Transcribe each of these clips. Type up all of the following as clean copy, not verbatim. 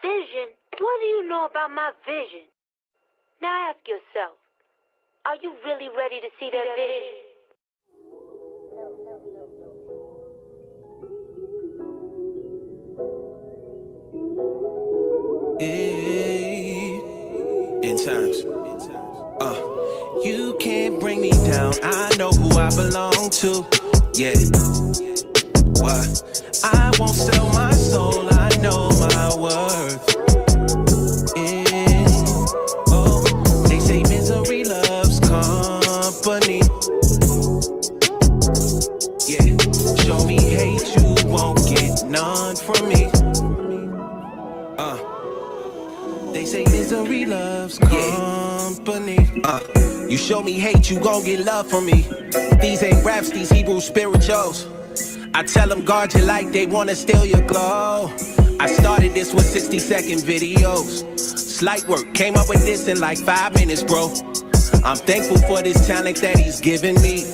Vision? What do you know about my vision? Now ask yourself, are you really ready to see that vision? In times. You can't bring me down. I know who I belong to. Yeah. What? I won't sell my soul. I know my worth. Yeah. Oh, they say misery loves company. Yeah. Show me hate, you won't get none from me. They say misery loves company. You show me hate, you gon' get love from me. These ain't raps, these Hebrew spirituals. I tell them guard your light, they wanna steal your glow. I started this with 60-second videos. Slight work, came up with this in like 5 minutes, bro. I'm thankful for this talent that he's given me.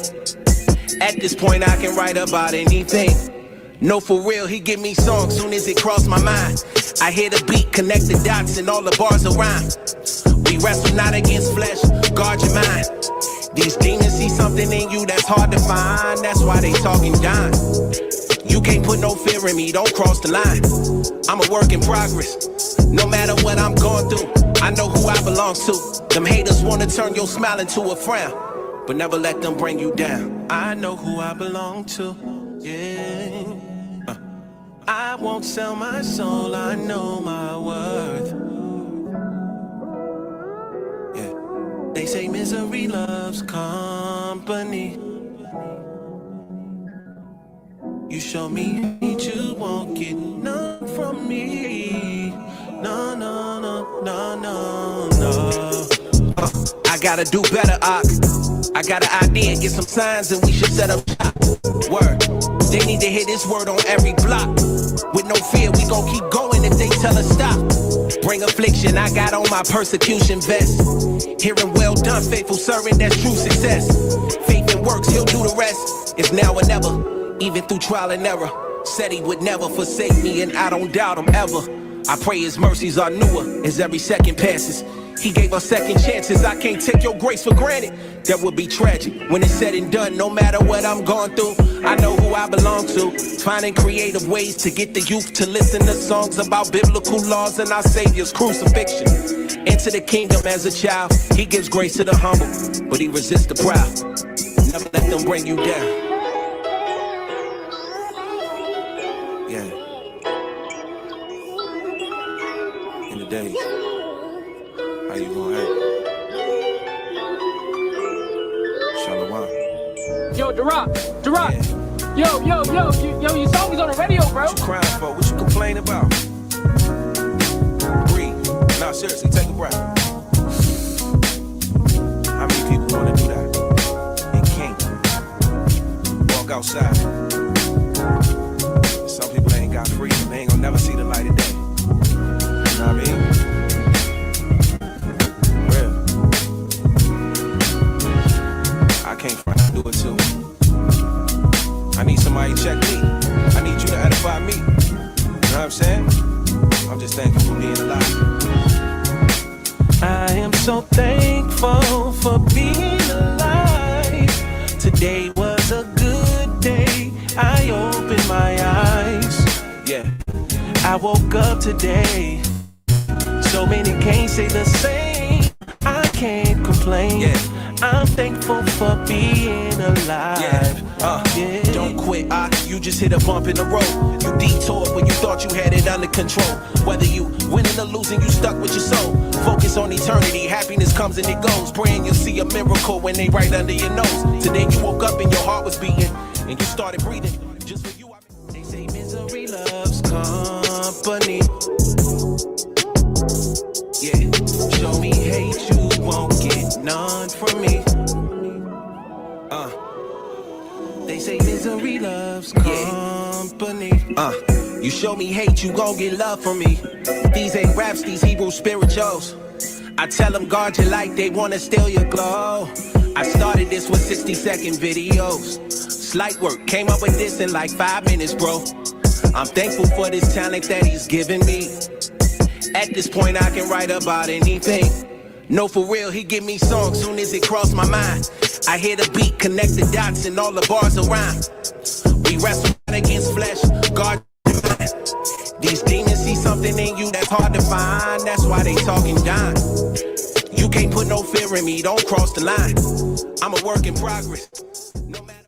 At this point, I can write about anything. No, for real, he give me songs soon as it crossed my mind. I hear the beat, connect the dots, and all the bars are rhyme. We wrestle not against flesh, guard your mind. These demons see something in you that's hard to find. That's why they talking down. You can't put no fear in me, don't cross the line. I'm a work in progress. No matter what I'm going through, I know who I belong to. Them haters wanna turn your smile into a frown, but never let them bring you down. I know who I belong to, yeah. I won't sell my soul, I know my worth. Yeah. They say misery loves company. You show me hate, you won't get none from me. No, no, no, no, no, no. I gotta do better, I got an idea, get some signs and we should set up shop. Word, they need to hear this word on every block. With no fear, we gon' keep going if they tell us stop. Bring affliction, I got on my persecution vest. Hearing well done, faithful servant, that's true success. Faith and works, he'll do the rest. It's now or never, even through trial and error. Said he would never forsake me and I don't doubt him ever. I pray his mercies are newer as every second passes. He gave us second chances, I can't take your grace for granted. That would be tragic when it's said and done. No matter what I'm going through, I know who I belong to. Finding creative ways to get the youth to listen to songs about biblical laws and our Savior's crucifixion. Enter the kingdom as a child, he gives grace to the humble, but he resists the proud. Never let them bring you down. Yeah. In the days, how you gonna act? Shalom. Yo, Darak. Yo, your song is on the radio, bro. What you crying for? What you complain about? Breathe. No, seriously, take a breath. How many people wanna do that and can't? Walk outside. Some people ain't got freedom. They ain't gonna never see the light of day. You know what I mean? I can't front, I do it too. I need somebody to check me. I need you to edify me. You know what I'm saying? I'm just thankful for being alive. I am so thankful for being alive. Today was a good day. I opened my eyes. Yeah, I woke up today. So many can't say the same. I can't complain. Yeah. I'm thankful for being alive. Yeah. Don't quit, you just hit a bump in the road. You detoured when you thought you had it under control. Whether you winning or losing, you stuck with your soul. Focus on eternity, happiness comes and it goes. Praying you'll see a miracle when they right under your nose. Today you woke up and your heart was beating. and you started breathing. Just for you, they say misery loves company. Yeah, show me hate, you won't get none from me. They say misery loves company. You show me hate, you gon' get love from me. These ain't raps, these Hebrew spirituals. I tell them guard your light, they wanna steal your glow. I started this with 60-second videos. Slight work, came up with this in like 5 minutes, bro. I'm thankful for this talent that he's given me. At this point, I can write about anything. No, for real, he give me songs soon as it cross my mind. I hear the beat, connect the dots, and all the bars around. We wrestle against flesh, guard your mind. These demons see something in you that's hard to find. That's why they talking down. You can't put no fear in me, don't cross the line. I'm a work in progress. No matter.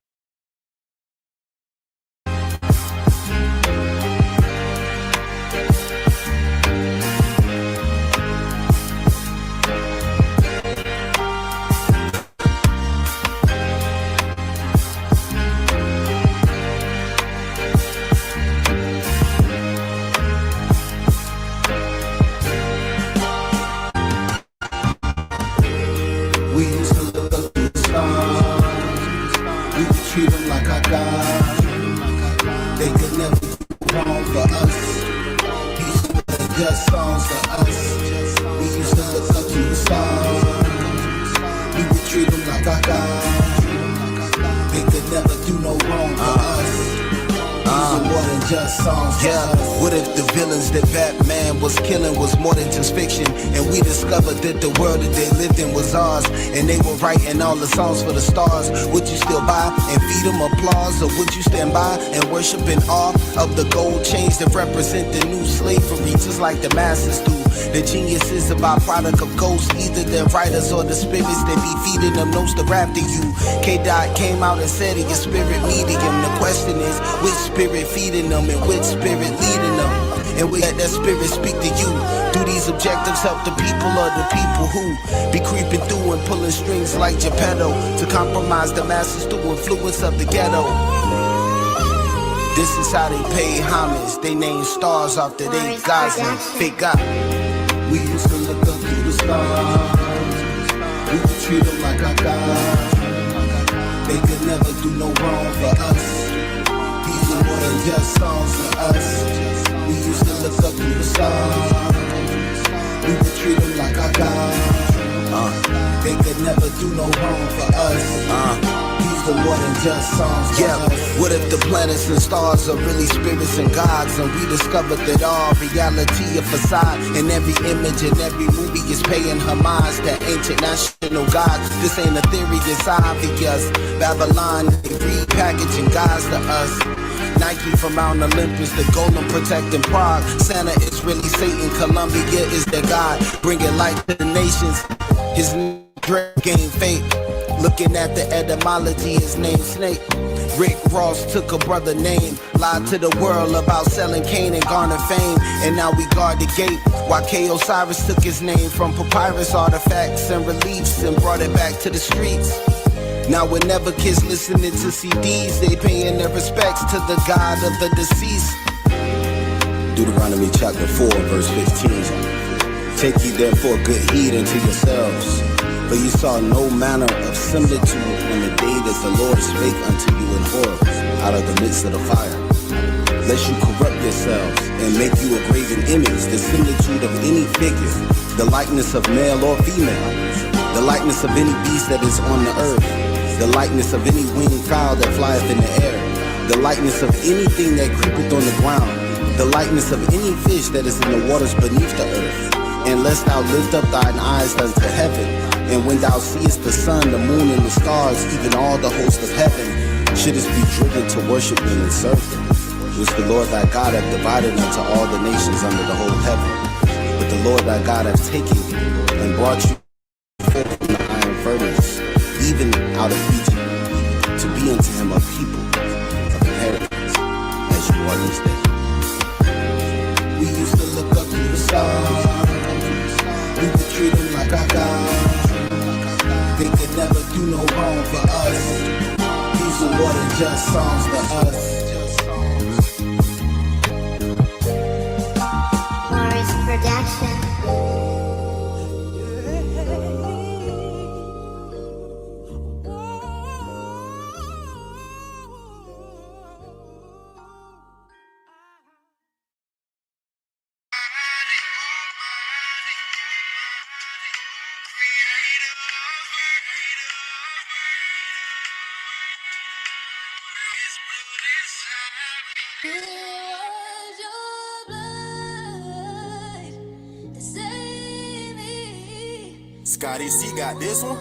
Treat them like our God. They could never do wrong for us. These were just songs for us. We used to look up to the stars. We would treat them like our God. They could never do no wrong for us. These are more than just songs for us. What if the villains that Batman was killing was more than just fiction, and we discovered that the world that they lived in was ours, and they were writing all the songs for the stars? Would you still buy and feed them applause, or would you stand by and worship in awe of the gold chains that represent the new slavery, just like the masses do? The genius is a byproduct of ghosts, either their writers or the spirits that be feeding them notes to rap to you. K-Dot came out and said it, your spirit medium. The question is, which spirit feeding them and which spirit leading them? And we let that spirit speak to you. Do these objectives help the people or the people who be creeping through and pulling strings like Geppetto to compromise the masses through influence of the ghetto? This is how they pay homage. They name stars after they gods and fake God. We used to look up to the stars. We would treat them like our God. They could never do no wrong for us. These are more than just songs for us. We used to look up to the stars. We would treat them like our God. They could never do no wrong for us. These are more than just songs for us. What if the planets and stars are really spirits and gods, and we discovered that all reality a facade, and every image and every movie is paying homage to ancient national gods? This ain't a theory, it's obvious. Babylon, they repackaging gods to us. Nike from Mount Olympus, the golem protecting Prague. Santa is really Satan, Columbia is their God, bringing light to the nations. His dread gained fate. Looking at the etymology, his name Snake. Rick Ross took a brother name, lied to the world about selling cane and garner fame, and now we guard the gate. While K. Osiris took his name from papyrus artifacts and reliefs and brought it back to the streets. Now whenever kids listening to CDs, they paying their respects to the God of the deceased. Deuteronomy chapter 4, verse 15. Take ye therefore good heed unto yourselves, for ye saw no manner of similitude on the day that the Lord spake unto you in horror out of the midst of the fire. Lest you corrupt yourselves and make you a graven image, the similitude of any figure, the likeness of male or female, the likeness of any beast that is on the earth, the likeness of any winged fowl that flieth in the air, the likeness of anything that creepeth on the ground, the likeness of any fish that is in the waters beneath the earth. And lest thou lift up thine eyes unto heaven, and when thou seest the sun, the moon, and the stars, even all the host of heaven, shouldest be driven to worship them and serve them, which the Lord thy God hath divided unto all the nations under the whole heaven. But the Lord thy God hath taken thee, and brought you forth from the iron furnace, even out of Egypt, to be unto him a people of inheritance, as you are this day. We used to look up to the stars. We would treat them like our God. They could never do no wrong for us. These These are more than just songs to us. Morris Production. Scotty C got this one.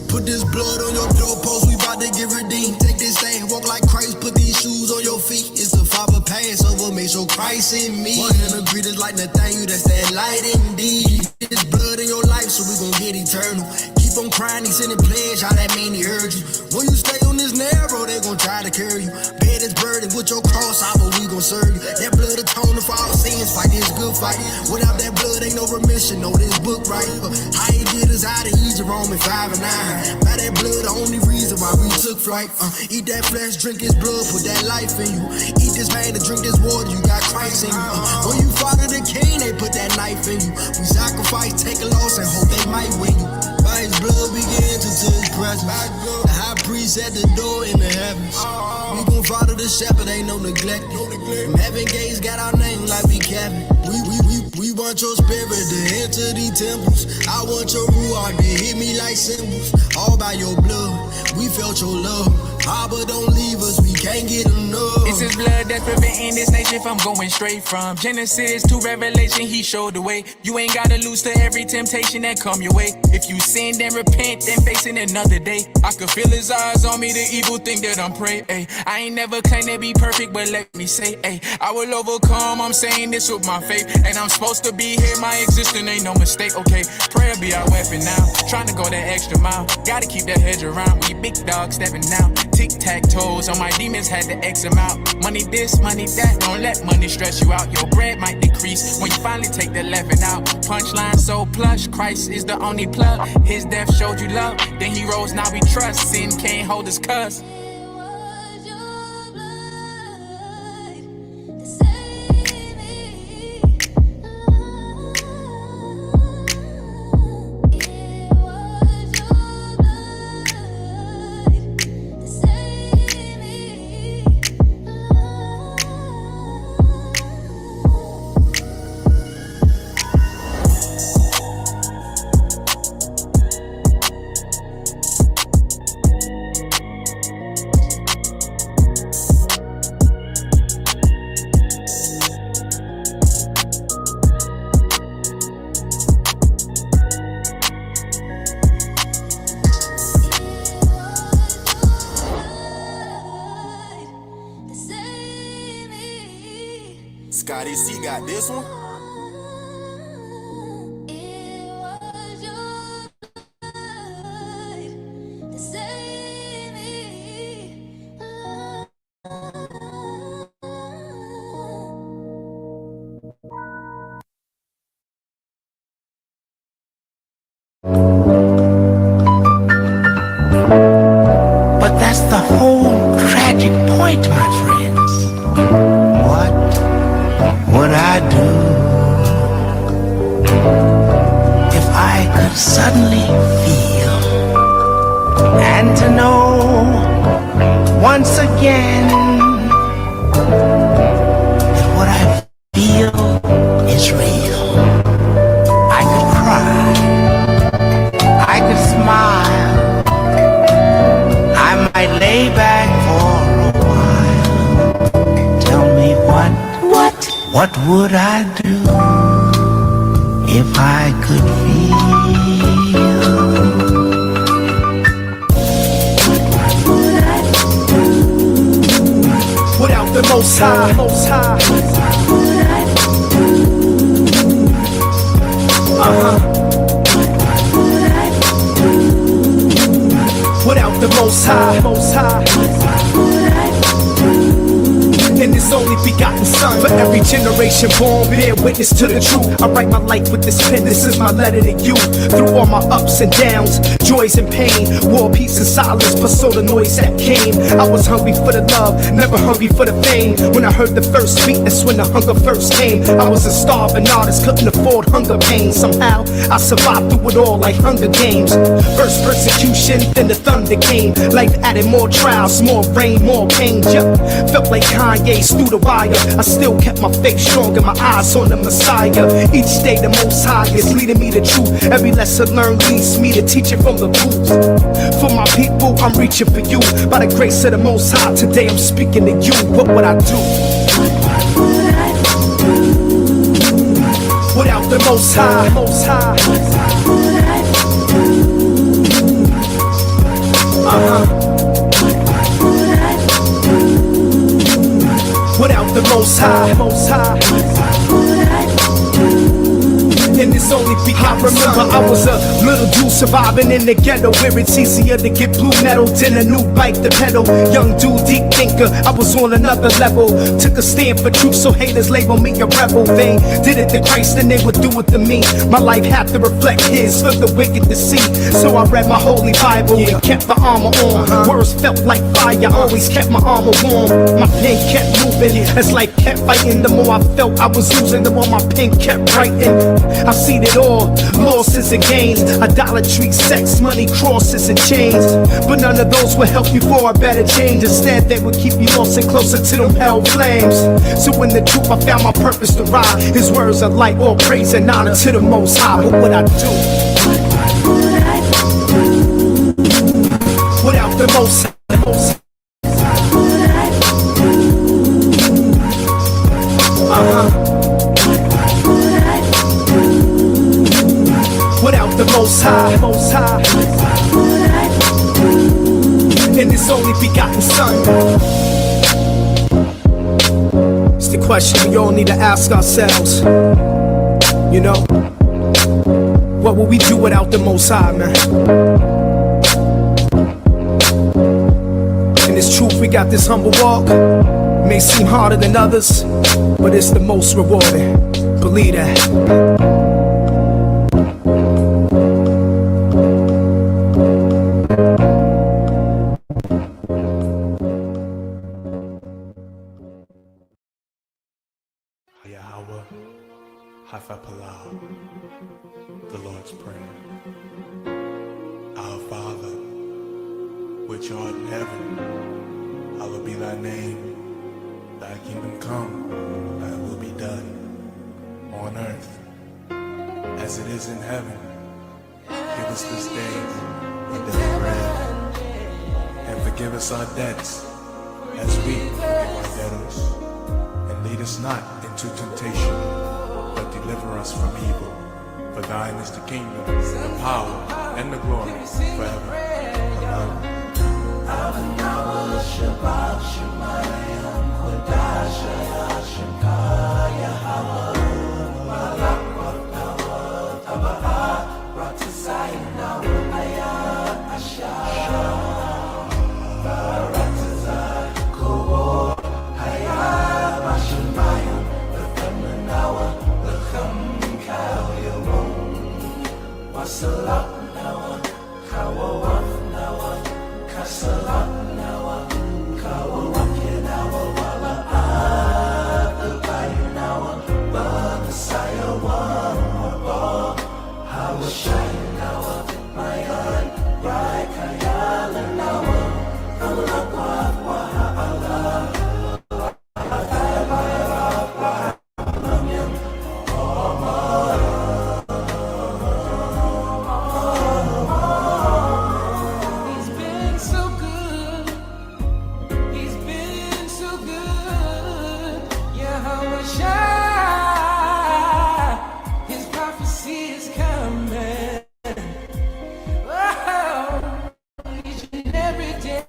Put this blood on your doorpost, we bout to get redeemed. Take this thing, walk like Christ, put these shoes on your feet. It's the Father Passover, make sure Christ in me. One in a greed is like Nathaniel, that's that light indeed. This blood in your life, so we gon' get eternal. Keep on crying, he sending pledge, how that mean he heard you. When you stay on this narrow, they gon' try to carry you. Bear this burden with your cross, how but we gon' serve you. That blood atoning for our sins, fight this good fight. Without that blood, ain't no remission, know this book right. How he get us out of Egypt, Romans 5 and 9. By that blood, the only reason why we took flight. Eat that flesh, drink his blood, put that life in you. Eat this vein and drink this water, you got Christ in you. When you follow the king, they put that knife in you. We sacrifice, take a loss, and hope they might win you. By his blood, we get into his presence. The high priest at the door in the heavens. We gon' follow the shepherd, ain't no neglect. From heaven gates got our name like we Kevin. We want your spirit to enter these temples. I want your ruach to hit me like cymbals. All by your blood, we felt your love. Abba, don't leave us, we can't get enough. It's his blood that's preventing this nation from going straight from Genesis to Revelation, he showed the way. You ain't gotta lose to every temptation that come your way. If you sin, then repent, then facing another day. I could feel his eyes on me, the evil thing that I'm praying. I ain't never claimed to be perfect, but let me say, I will overcome, I'm saying this with my faith. And I'm supposed to be here, my existence ain't no mistake, okay? Prayer be our weapon now, trying to go that extra mile. Gotta keep that hedge around, we big dogs stepping out. Tic-tac-toes on my demons, had to X them out. Money this, money that, don't let money stress you out. Your bread might decrease when you finally take the leaven out. Punchline so plush, Christ is the only plug. His death showed you love, then he rose, now we trust. Sin can't hold us cuss. Scotty C got this one. But that's the whole tragic point, my friends. What would I do if I could suddenly feel and to know once again that what I feel is real? I could cry, I could smile, I might lay back for a while. Tell me what would I do if I could feel Most High, Most High. Without the Most High, Most High. And His only begotten Son, for every generation born, bear witness to the truth. I write my life with this pen, this is my letter to you. Through all my ups and downs, joys and pain, war, peace and silence, but so the noise that came. I was hungry for the love, never hungry for the fame. When I heard the first beat, that's when the hunger first came. I was a starving artist, couldn't afford hunger pain. Somehow, I survived through it all like Hunger Games. First persecution, then the thunder came. Life added more trials, more rain, more pain. Yeah. Felt like Kanye's through the wire. I still kept my faith strong and my eyes on the Messiah. Each day the Most High is leading me to truth. Every lesson learned leads me to teach it from the booth. For my people, I'm reaching for you. By the grace of the Most High, today I'm speaking to you. What would I do without the Most High, Most High? Without the Most High, Most High. And it's only because I remember I was a little dude surviving in the ghetto, where it's easier to get blue metal than a new bike to pedal. Young dude, deep thinker, I was on another level. Took a stand for truth, so haters label me a rebel. They did it to Christ and they would do it to me. My life had to reflect His for the wicked to see. So I read my holy Bible and kept the armor on. Words felt like fire, always kept my armor warm. My pen kept moving as life kept fighting. The more I felt I was losing, the more my pen kept writing. I've seen it all, losses and gains, idolatry, sex, money, crosses and chains. But none of those will help you for a better change. Instead, they would keep you lost and closer to them hell flames. So in the truth, I found my purpose to ride. His words are light, all praise and honor to the Most High. What would I do without the Most High? Without the Most High, Most High. And His only begotten Son. It's the question we all need to ask ourselves. You know, what would we do without the Most High, man? And it's truth, we got this humble walk. It may seem harder than others, but it's the most rewarding. Believe that. Hafapalau, the Lord's Prayer. Our Father, which art in heaven, hallowed be thy name. Thy kingdom come, thy will be done, on earth as it is in heaven. Give us this day our daily bread, and forgive us our debts, as we forgive our debtors. And lead us not into temptation, but deliver us from evil. For thine is the kingdom, the power, and the glory forever. Every day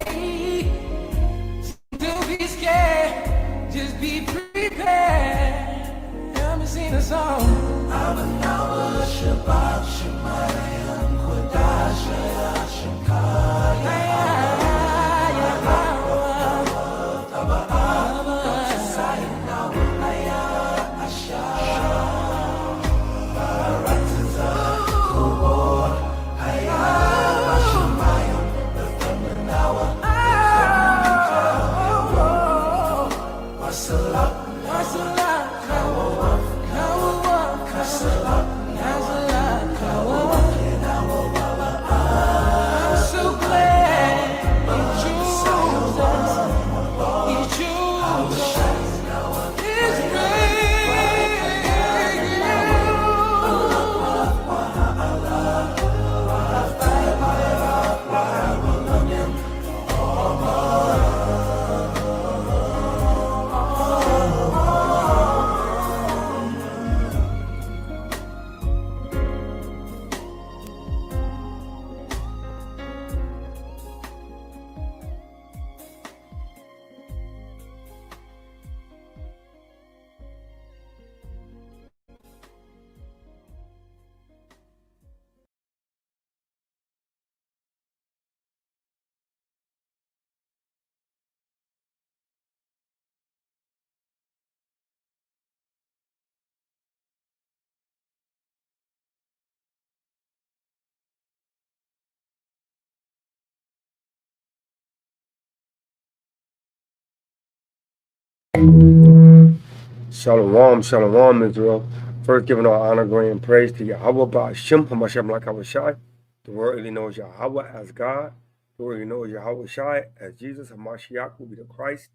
Shalom, shalom, Israel. First, giving all honor, glory, and praise to Yahweh Ba'ashem, Hamashem Lakawashai. The world really knows Yahweh as God. The world really knows Yahweh Shai as Jesus. Hamashiach will be the Christ.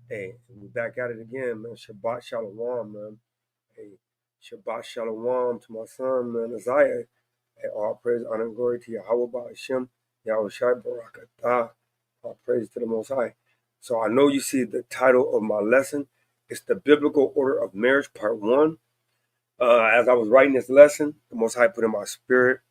Hey, we're back at it again, man. Shabbat shalom, man. Hey, Shabbat shalom to my son, man, Isaiah. Hey, all praise, honor, and glory to Yahweh Ba'ashem, Yahweh Shai Barakatah. All praise to the Most High. So I know you see the title of my lesson. It's the Biblical Order of Marriage, Part 1. As I was writing this lesson, the Most High put in my spirit.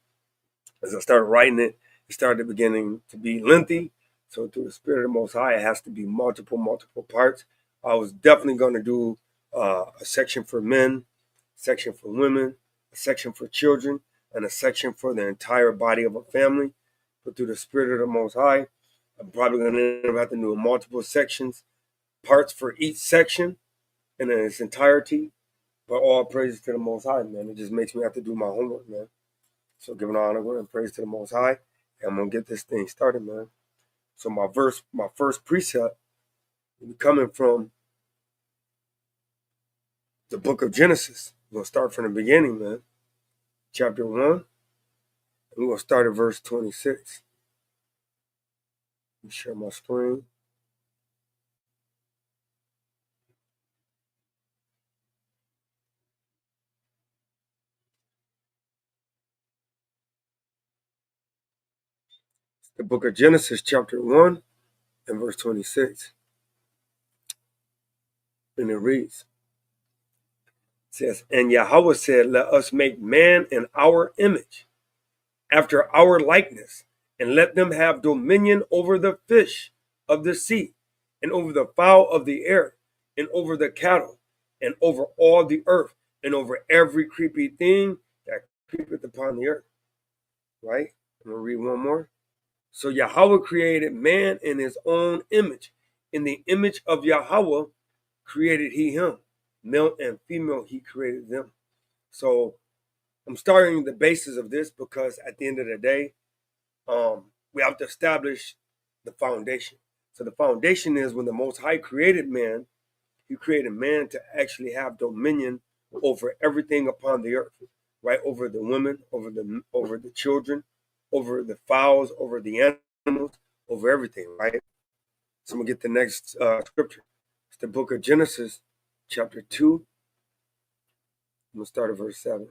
As I started writing it, it started beginning to be lengthy. So through the Spirit of the Most High, it has to be multiple parts. I was definitely going to do a section for men, a section for women, a section for children, and a section for the entire body of a family. But through the Spirit of the Most High, I'm probably going to end up having to do multiple sections, parts for each section in its entirety. But all praise to the Most High, man. It just makes me have to do my homework, man. So giving honor and praise to the Most High. And I'm going to get this thing started, man. So my first precept will be coming from the book of Genesis. We're going to start from the beginning, man. Chapter 1. And we're going to start at verse 26. Let me share my screen. The book of Genesis, chapter 1, and verse 26. And it reads, it says, and Yahweh said, let us make man in our image, after our likeness, and let them have dominion over the fish of the sea, and over the fowl of the air, and over the cattle, and over all the earth, and over every creepy thing that creepeth upon the earth. Right? I'm going to read one more. So Yahweh created man in his own image. In the image of Yahweh created he him. Male and female he created them. So I'm starting the basis of this because at the end of the day, we have to establish the foundation. So the foundation is when the Most High created man, he created man to actually have dominion over everything upon the earth, right? Over the women, over the children, over the fowls, over the animals, over everything, right? So I'm going to get the next scripture. It's the book of Genesis, chapter 2. I'm going to start at verse 7.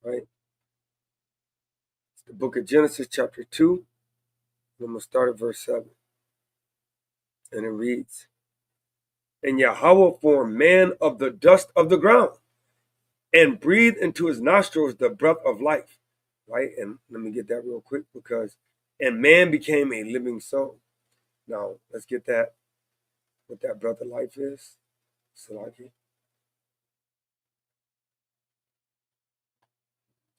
Right? It's the book of Genesis, chapter 2. I'm going to start at verse 7. And it reads, and Yahweh formed man of the dust of the ground, and breathed into his nostrils the breath of life. Right? And let me get that real quick because, and man became a living soul. Now, let's get that, what that breath of life is. Salaki.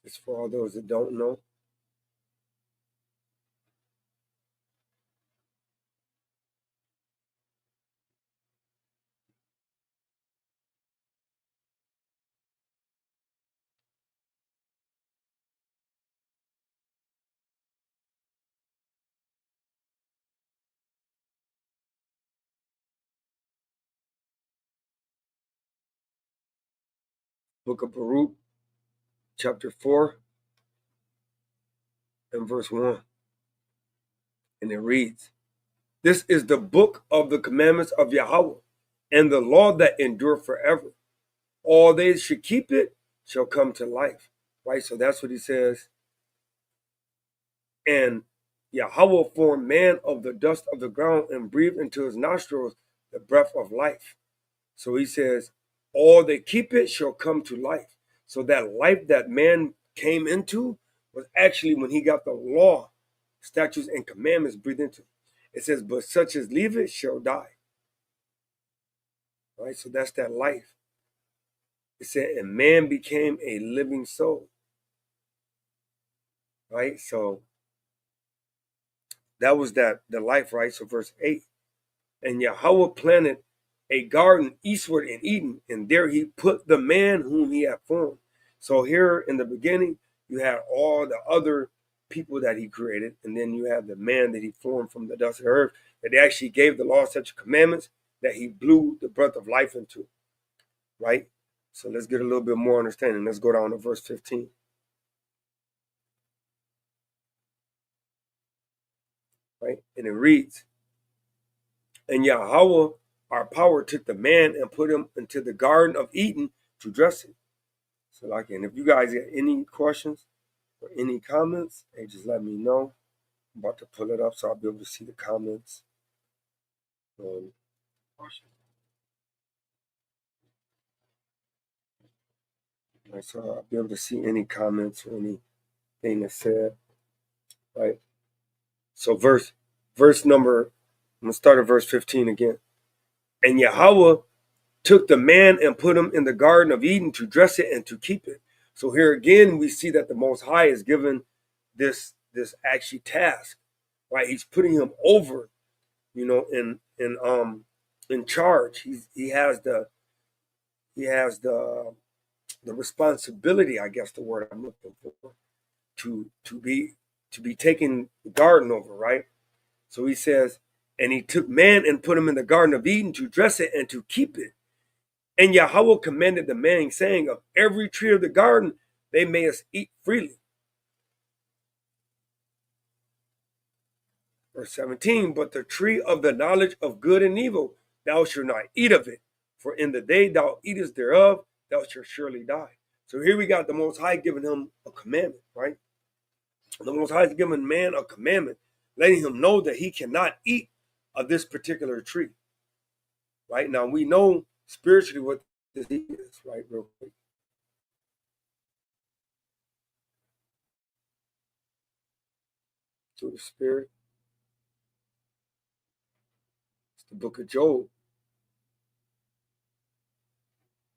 It's for all those that don't know. Book of Baruch, chapter 4, and verse 1. And it reads, this is the book of the commandments of Yahweh, and the law that endure forever. All they should keep it shall come to life. Right? So that's what he says. And Yahweh formed man of the dust of the ground and breathed into his nostrils the breath of life. So he says, all that keep it shall come to life. So that life that man came into was actually when he got the law, statutes, and commandments breathed into. It says, but such as leave it shall die. Right? So that's that life. It said, and man became a living soul. Right? So that was the life, right? So verse 8. And Yahweh planted a garden eastward in Eden, and there he put the man whom he had formed. So here in the beginning, you had all the other people that he created, and then you have the man that he formed from the dust of the earth, that he actually gave the law, statutes, commandments that he blew the breath of life into, right? So let's get a little bit more understanding. Let's go down to verse 15. Right? And it reads, and Yahweh, our power, took the man and put him into the Garden of Eden to dress it. So like, and if you guys got any questions or any comments, hey, just let me know. I'm about to pull it up so I'll be able to see the comments. So I'll be able to see any comments or anything that's said. Right? So verse number, I'm going to start at verse 15 again. And Yahweh took the man and put him in the Garden of Eden to dress it and to keep it. So here again, we see that the Most High is given this actually task, right? He's putting him over, in charge. He has the responsibility, I guess the word I'm looking for, to be taking the garden over, right? So he says, and he took man and put him in the Garden of Eden to dress it and to keep it. And Yahweh commanded the man, saying, of every tree of the garden they may eat freely. Verse 17, but the tree of the knowledge of good and evil, thou shalt not eat of it, for in the day thou eatest thereof, thou shalt surely die. So here we got the Most High giving him a commandment, right? The Most High is giving man a commandment, letting him know that he cannot eat of this particular tree. Right? Now we know spiritually what this is, right? Real quick. Through the Spirit. It's the book of Job,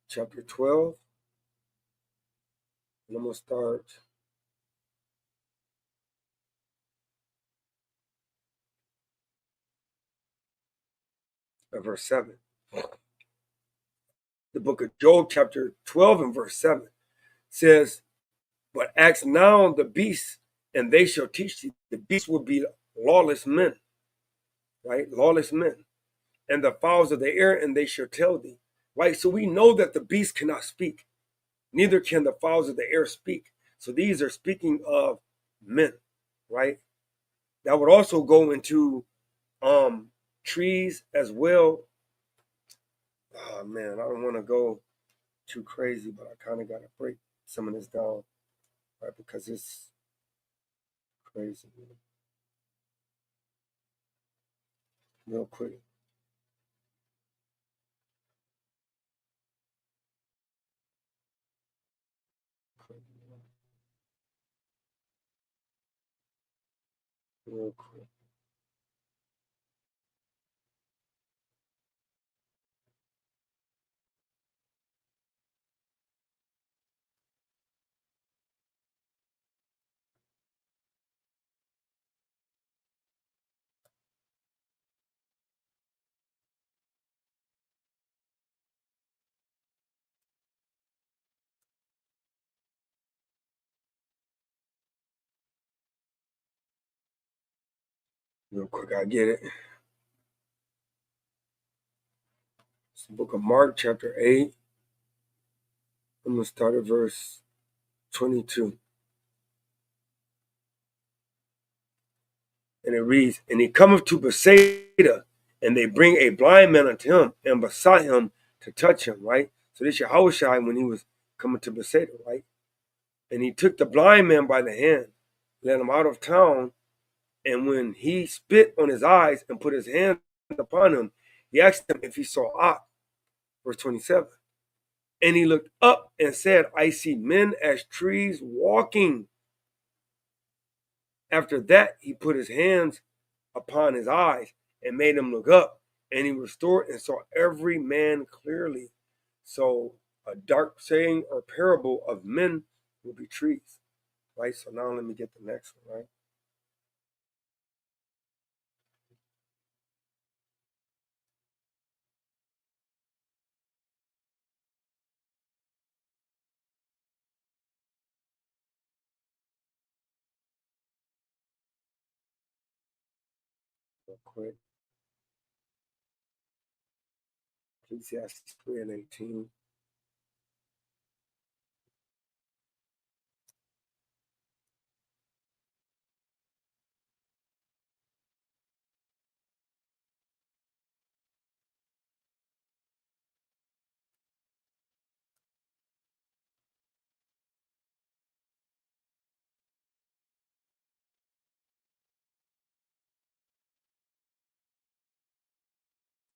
chapter 12. And I'm going to start at verse 7. The book of Job, chapter 12 and verse 7 says, but ask now the beasts, and they shall teach thee. The beasts will be lawless men, right? Lawless men. And the fowls of the air, and they shall tell thee. Right? So we know that the beasts cannot speak. Neither can the fowls of the air speak. So these are speaking of men, right? That would also go into trees as well. Oh man, I don't want to go too crazy, but I kind of got to break some of this down, right? Because it's crazy. Real quick. Real quick. Real quick, I get it. It's the book of Mark, chapter 8. I'm going to start at verse 22. And it reads, and he cometh to Bethsaida, and they bring a blind man unto him, and besought him to touch him, right? So this is Yahushua when he was coming to Bethsaida, right? And he took the blind man by the hand, led him out of town, and when he spit on his eyes and put his hand upon him, he asked him if he saw aught. Verse 27. And he looked up and said, I see men as trees walking. After that, he put his hands upon his eyes and made him look up, and he restored and saw every man clearly. So a dark saying or parable of men will be trees, right? So now let me get the next one, right? real quick. Ecclesiastes 3:18.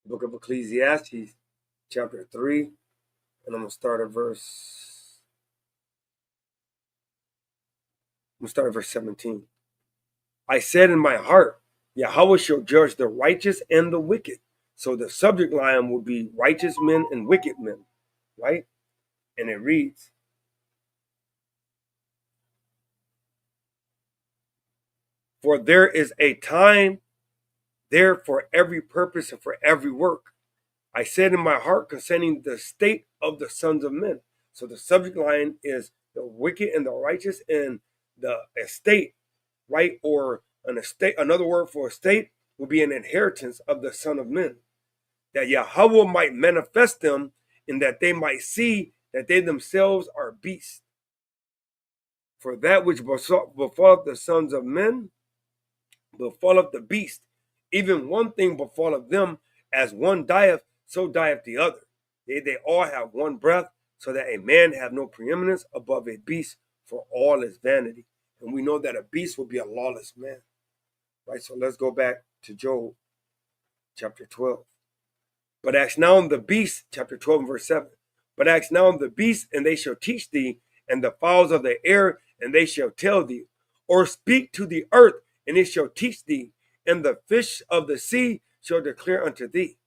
Book of Ecclesiastes, chapter 3, and I'm gonna start at verse 17. I said in my heart, Yahweh shall judge the righteous and the wicked. So the subject line will be righteous men and wicked men, right? And it reads, for there is a time there for every purpose and for every work. I said in my heart concerning the state of the sons of men. So the subject line is the wicked and the righteous and the estate, right? Or an estate, another word for estate will be an inheritance of the son of men. That Yahweh might manifest them and that they might see that they themselves are beasts. For that which befalleth the sons of men befalleth the beast. Even one thing befalleth them, as one dieth, so dieth the other. They all have one breath, so that a man have no preeminence above a beast, for all is vanity. And we know that a beast will be a lawless man. Right? So let's go back to Job chapter 12. But ask now the beast, chapter 12 and verse 7. But ask now the beast, and they shall teach thee, and the fowls of the air, and they shall tell thee. Or speak to the earth, and it shall teach thee, and the fish of the sea shall declare unto thee.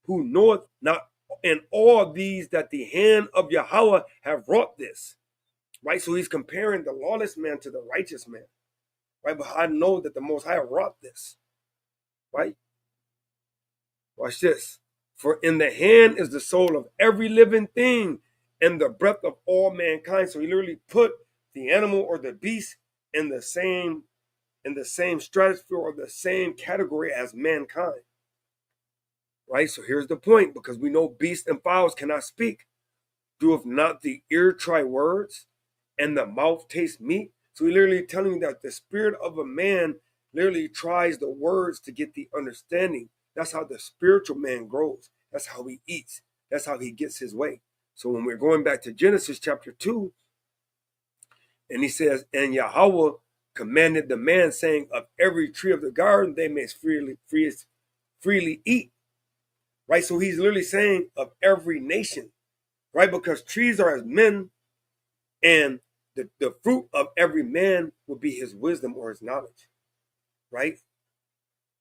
Who knoweth not in all these that the hand of Yahweh have wrought this? Right? So he's comparing the lawless man to the righteous man. Right? But I know that the Most High wrought this. Right? Watch this. For in the hand is the soul of every living thing, and the breath of all mankind. So he literally put the animal or the beast in the same stratosphere or the same category as mankind. Right? So here's the point, because we know beasts and fowls cannot speak. Doeth not the ear try words, and the mouth taste meat? So he's literally telling you that the spirit of a man literally tries the words to get the understanding. That's how the spiritual man grows. That's how he eats. That's how he gets his way. So when we're going back to Genesis chapter 2, and he says, and Yahweh commanded the man, saying, of every tree of the garden they may freely eat. Right? So he's literally saying of every nation. Right? Because trees are as men, and the fruit of every man will be his wisdom or his knowledge. Right?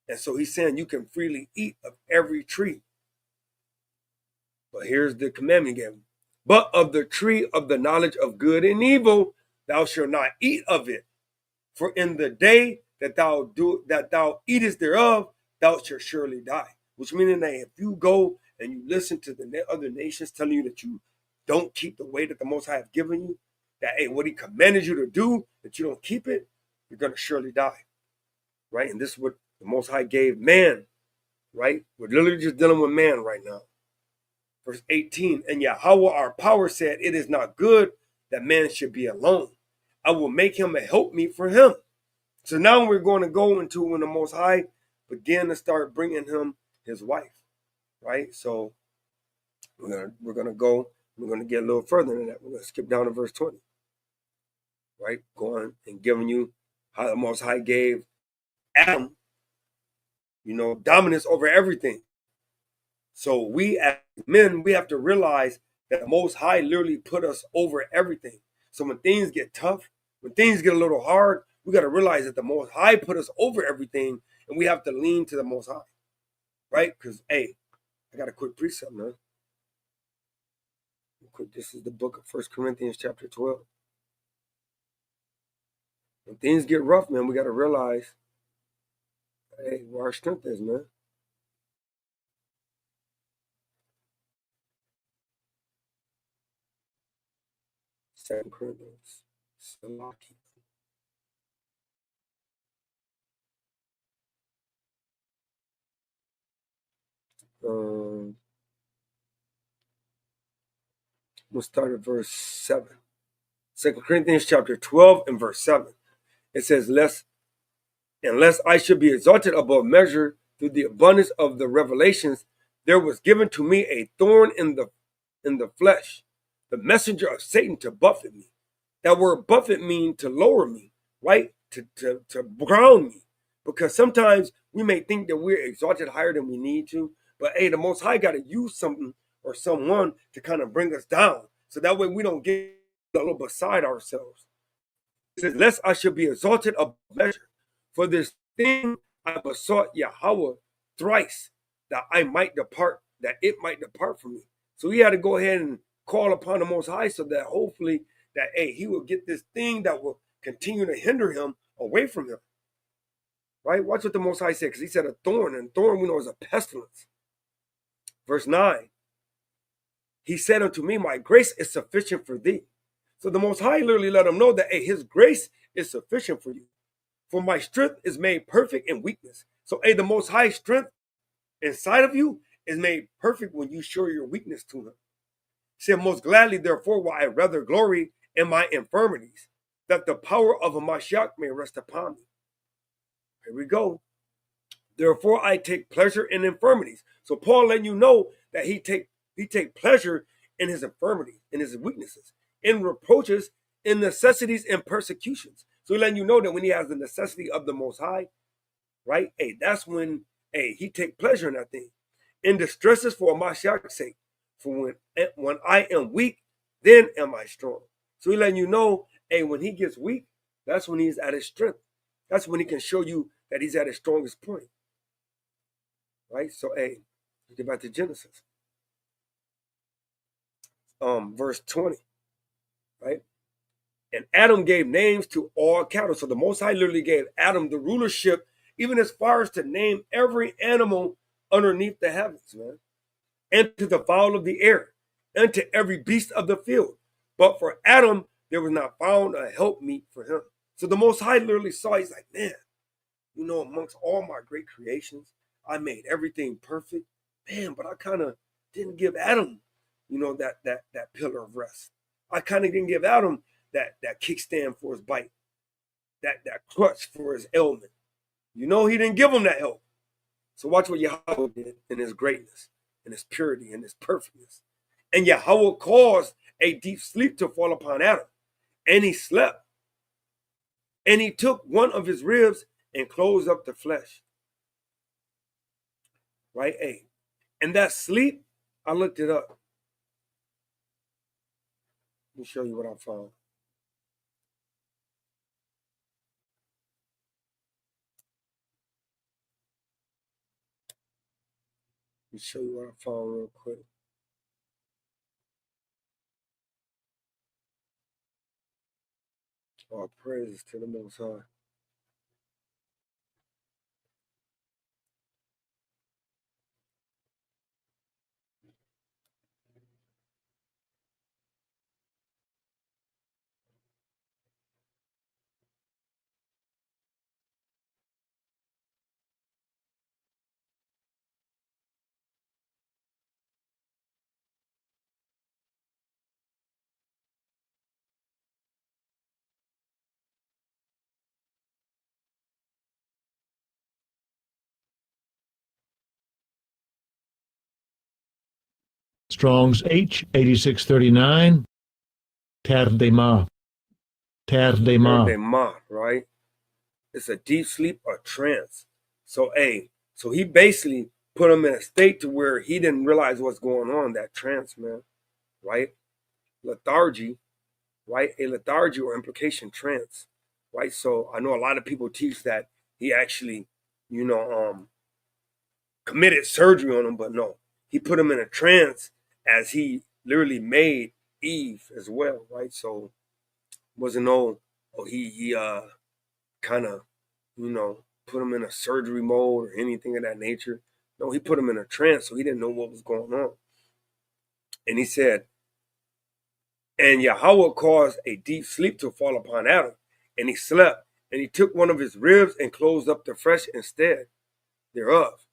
And so he's saying you can freely eat of every tree. But here's the commandment given. But of the tree of the knowledge of good and evil, thou shalt not eat of it. For in the day that thou eatest thereof, thou shalt surely die. Which meaning that if you go and you listen to the other nations telling you that you don't keep the way that the Most High have given you, that hey, what he commanded you to do, that you don't keep it, you're going to surely die. Right? And this is what the Most High gave man. Right? We're literally just dealing with man right now. Verse 18, and Yahweh our power said, it is not good that man should be alone. I will make him a helpmeet for him. So now we're going to go into when the Most High began to start bringing him his wife. Right? So we're gonna go, we're going to get a little further than that. We're going to skip down to verse 20. Right? Going and giving you how the Most High gave Adam, dominance over everything. So we as men, we have to realize that the Most High literally put us over everything. So when things get tough, when things get a little hard, we got to realize that the Most High put us over everything, and we have to lean to the Most High. Right? Because, hey, I got a quick precept, man. This is the book of 1 Corinthians chapter 12. When things get rough, man, we got to realize, hey, where our strength is, man. 2 Corinthians. Salaki. We'll start at verse 7. 2 Corinthians chapter 12 and verse 7. It says, unless I should be exalted above measure through the abundance of the revelations, there was given to me a thorn in the flesh, the messenger of Satan to buffet me. That word buffet means to lower me, right? To ground me. Because sometimes we may think that we're exalted higher than we need to, but hey, the Most High got to use something or someone to kind of bring us down. So that way we don't get a little beside ourselves. It says, lest I should be exalted above measure. For this thing I besought Yahweh thrice, that it might depart from me. So he had to go ahead and call upon the Most High so that hopefully that, hey, he will get this thing that will continue to hinder him away from him. Right? Watch what the Most High said, because he said a thorn, and thorn we know is a pestilence. Verse 9, he said unto me, my grace is sufficient for thee. So the Most High literally let him know that, hey, his grace is sufficient for you. For my strength is made perfect in weakness. So, hey, the Most High strength inside of you is made perfect when you show your weakness to him. He said, most gladly, therefore, will I rather glory in my infirmities, that the power of a Mashiach may rest upon me. Here we go. Therefore, I take pleasure in infirmities. So Paul letting you know that he take pleasure in his infirmities, in his weaknesses, in reproaches, in necessities, and persecutions. So he's letting you know that when he has the necessity of the Most High, right? Hey, that's when, hey, he take pleasure in that thing. In distresses for Mashiach's sake. For when I am weak, then am I strong. So he's letting you know, hey, when he gets weak, that's when he's at his strength. That's when he can show you that he's at his strongest point. Right? So, hey, let's get back to Genesis. Verse 20. Right? And Adam gave names to all cattle. So the Most High literally gave Adam the rulership, even as far as to name every animal underneath the heavens, man. And to the fowl of the air, and to every beast of the field. But for Adam, there was not found a helpmeet for him. So the Most High literally saw, he's like, man, you know, amongst all my great creations, I made everything perfect. Man, but I kind of didn't give Adam, you know, that pillar of rest. I kind of didn't give Adam that kickstand for his bite, that crutch for his ailment. You know, he didn't give him that help. So watch what Yahweh did in his greatness, in his purity, in his perfectness. And Yahweh caused a deep sleep to fall upon Adam, and he slept. And he took one of his ribs and closed up the flesh. Right? Hey. And that sleep, I looked it up. Let me show you what I found. Let me show you what I found real quick. All praises to the Most High. Strong's H 8639. Terdema. Terdema, right? It's a deep sleep or trance. So, so he basically put him in a state to where he didn't realize what's going on, that trance, man, right? Lethargy, right? A lethargy or implication trance, right? So I know a lot of people teach that he actually, you know, committed surgery on him, but no, he put him in a trance as he literally made Eve as well, right? So wasn't he kind of, you know, put him in a surgery mode or anything of that nature. No, he put him in a trance, so he didn't know what was going on. And he said, and Yahweh caused a deep sleep to fall upon Adam, and he slept, and he took one of his ribs and closed up the flesh instead thereof.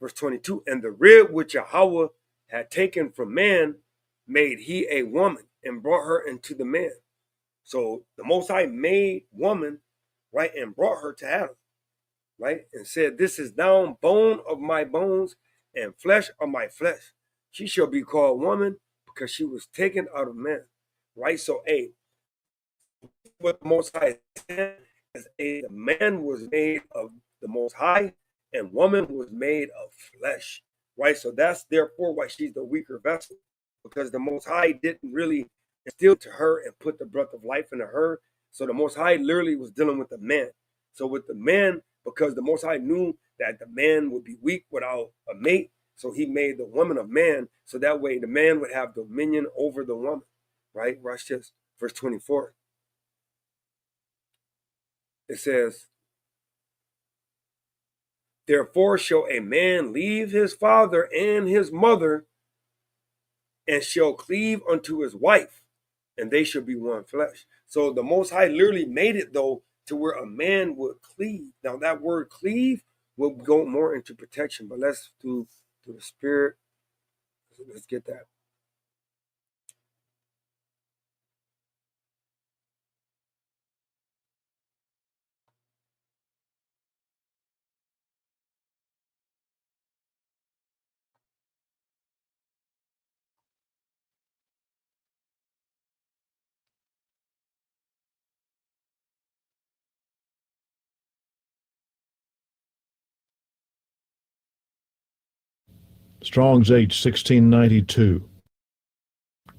Verse 22, and the rib which Yahweh had taken from man made he a woman and brought her into the man. So the Most High made woman, right, and brought her to Adam, right, and said, this is now bone of my bones and flesh of my flesh. She shall be called woman because she was taken out of man, right? So, what the Most High said is the man was made of the Most High and woman was made of flesh, right? So that's therefore why she's the weaker vessel, because the Most High didn't really instill to her and put the breath of life into her. So the Most High literally was dealing with the man. So with the man, because the Most High knew that the man would be weak without a mate, so he made the woman of man, so that way the man would have dominion over the woman, right? Watch this, verse 24. It says, therefore shall a man leave his father and his mother, and shall cleave unto his wife, and they shall be one flesh. So the Most High literally made it, though, to where a man would cleave. Now that word cleave will go more into protection, but let's do the spirit. Let's get that. Strong's H 1692.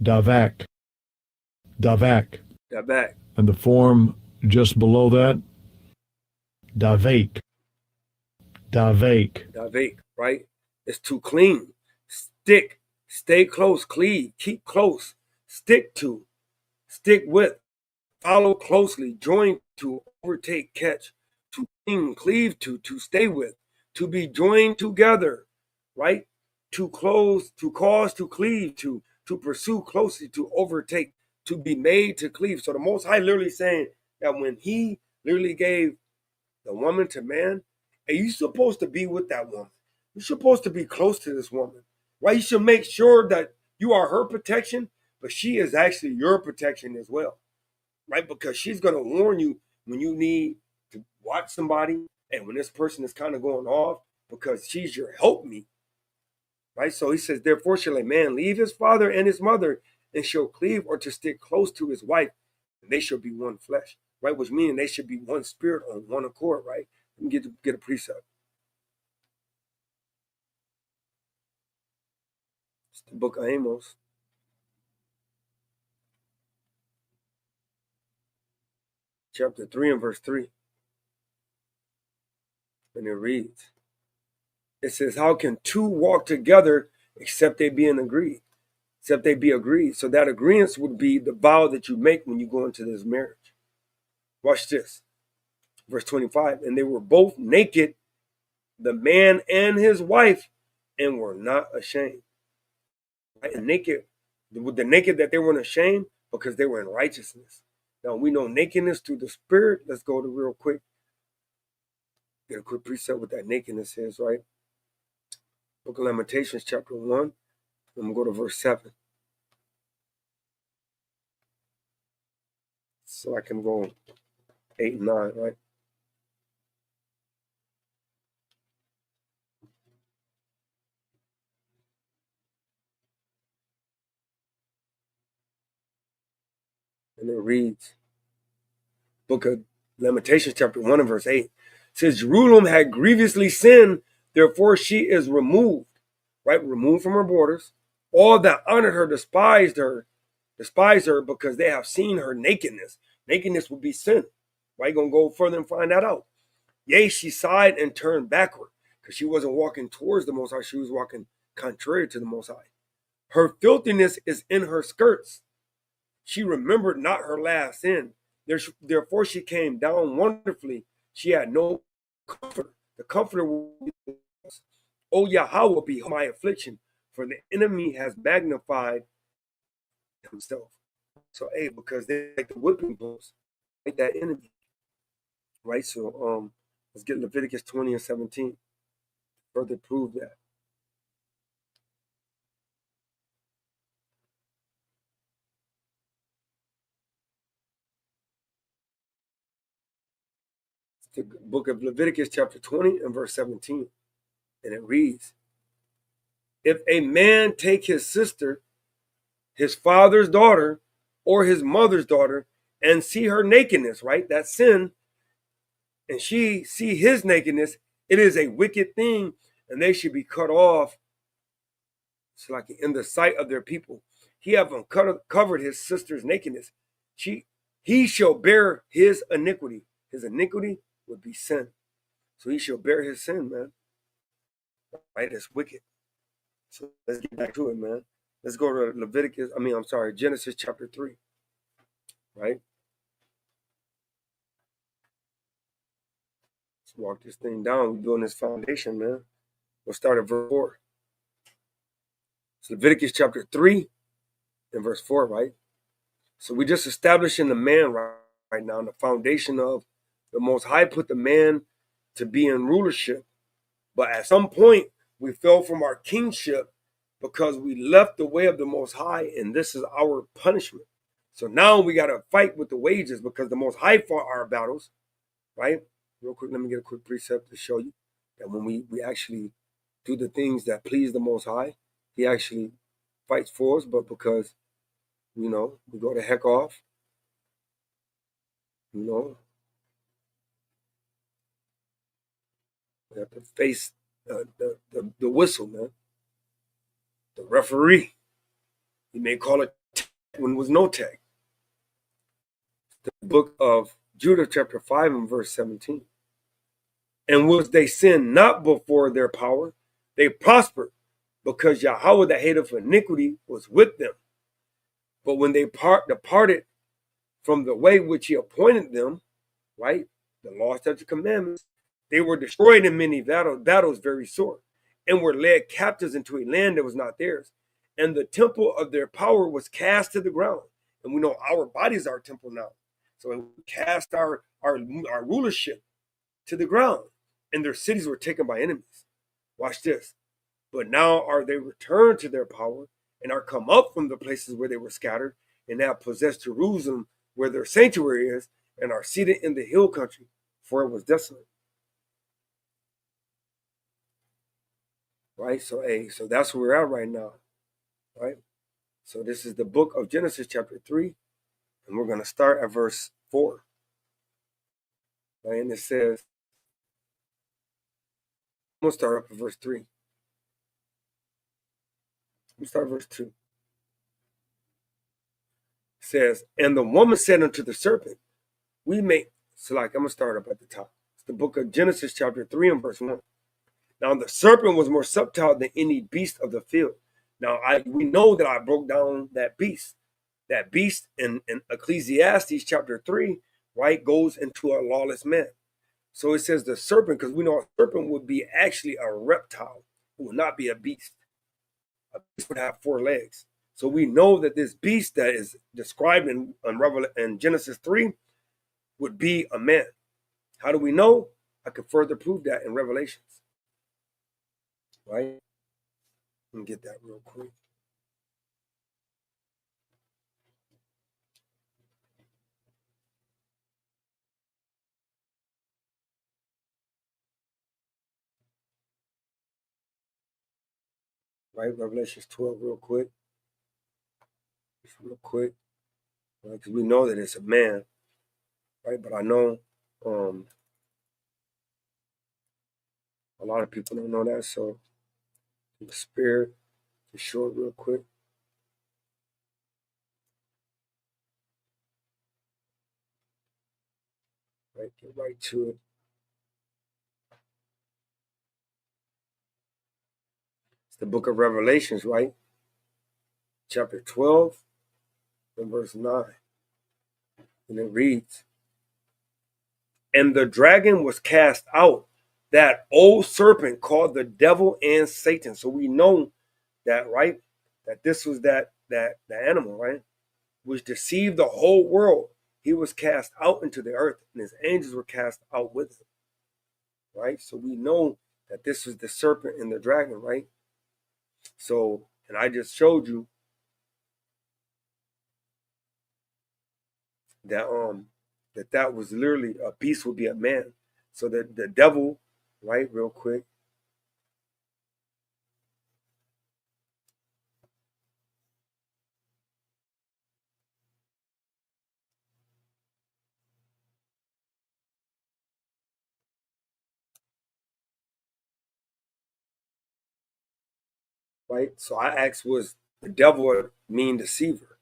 Davak. Davak. Davak. And the form just below that, Davak. Davak. Davak, right? It's to clean, stick, stay close, cleave, keep close, stick to, stick with, follow closely, join to, overtake, catch, to cling, cleave to stay with, to be joined together, right? To close, to cause, to cleave to pursue closely, to overtake, to be made to cleave. So the Most High literally saying that when he literally gave the woman to man, and you're supposed to be with that woman. You're supposed to be close to this woman, right? You should make sure that you are her protection, but she is actually your protection as well, right? Because she's going to warn you when you need to watch somebody and when this person is kind of going off, because she's your helpmeet, right? So he says, therefore shall a man leave his father and his mother and shall cleave or to stick close to his wife, and they shall be one flesh, right? Which means they should be one spirit on one accord, right? Let me get a precept. It's the book of Amos. Chapter 3 and verse 3. And it reads, it says, how can two walk together except they be agreed? Except they be agreed. So that agreement would be the vow that you make when you go into this marriage. Watch this. Verse 25, and they were both naked, the man and his wife, and were not ashamed. Right? And naked, the naked that they weren't ashamed because they were in righteousness. Now we know nakedness through the spirit. Let's go to real quick. Get a quick precept what that nakedness is, right? Book of Lamentations, chapter 1. And we'll go to verse 7. So I can go 8 and 9, right? And it reads, book of Lamentations, chapter 1 and verse 8. It says, Jerusalem had grievously sinned, therefore she is removed, right? Removed from her borders. All that honored her despise her because they have seen her nakedness. Nakedness would be sin. Right? Gonna go further and find that out. Yea, she sighed and turned backward because she wasn't walking towards the Most High. She was walking contrary to the Most High. Her filthiness is in her skirts. She remembered not her last sin. Therefore she came down wonderfully. She had no comforter. The comforter will be, O Yahweh, behold my affliction, for the enemy has magnified himself. So, because they like the whipping post, like that enemy. Right? So let's get Leviticus 20 and 17. further prove that. The book of Leviticus chapter 20 and verse 17. And it reads, if a man take his sister, his father's daughter, or his mother's daughter, and see her nakedness, right? That's sin. And she see his nakedness, it is a wicked thing, and they should be cut off. It's like in the sight of their people. He have uncovered his sister's nakedness. He shall bear his iniquity. His iniquity would be sin. So he shall bear his sin, man. Right? It's wicked. So let's get back to it, man. Let's go to Genesis chapter 3. Right? Let's walk this thing down. We're building this foundation, man. We'll start at verse 4. It's Leviticus chapter 3 and verse 4, right? So we just establishing the man right now, the foundation of the Most High put the man to be in rulership. But at some point, we fell from our kingship because we left the way of the Most High, and this is our punishment. So now we got to fight with the wages because the Most High fought our battles, right? Real quick, let me get a quick precept to show you that when we actually do the things that please the Most High, he actually fights for us, but because, we go the heck off, we have to face the whistle, man. The referee. He may call it when there was no tag. The book of Judah, chapter 5 and verse 17. And was they sin not before their power, they prospered, because Yahweh, the hate of iniquity, was with them. But when they departed from the way which he appointed them, right, the law, statutes, commandments, they were destroyed in many battles very sore, and were led captives into a land that was not theirs. And the temple of their power was cast to the ground. And we know our bodies are our temple now. So we cast our rulership to the ground, and their cities were taken by enemies. Watch this. But now are they returned to their power, and are come up from the places where they were scattered, and now possess Jerusalem, where their sanctuary is, and are seated in the hill country, for it was desolate. Right? So that's where we're at right now. Right? So this is the book of Genesis chapter 3, and we're going to start at verse 4. Right? And it says, I'm going to start up at verse 3. Let's start verse 2. It says, and the woman said unto the serpent, I'm going to start up at the top. It's the book of Genesis chapter 3 and verse 1. Now the serpent was more subtle than any beast of the field. Now we know that I broke down that beast. That beast in Ecclesiastes chapter 3, right, goes into a lawless man. So it says the serpent, because we know a serpent would be actually a reptile. It would not be a beast. A beast would have 4 legs. So we know that this beast that is described in Genesis 3 would be a man. How do we know? I could further prove that in Revelations. Right? Let me get that real quick. Right? Revelations 12 real quick. Just real quick. Right? Because we know that it's a man. Right? But I know a lot of people don't know that, so the spirit is short real quick. Right, get right to it. It's the book of Revelations, right? Chapter 12 and verse 9. And it reads, and the dragon was cast out, that old serpent called the devil and Satan. So we know that, right? That this was the animal, right? Which deceived the whole world. He was cast out into the earth, and his angels were cast out with him. Right? So we know that this was the serpent and the dragon, right? So, and I just showed you that that was literally a beast would be a man. So that the devil, right, real quick. Right? So I asked, was the devil mean deceiver?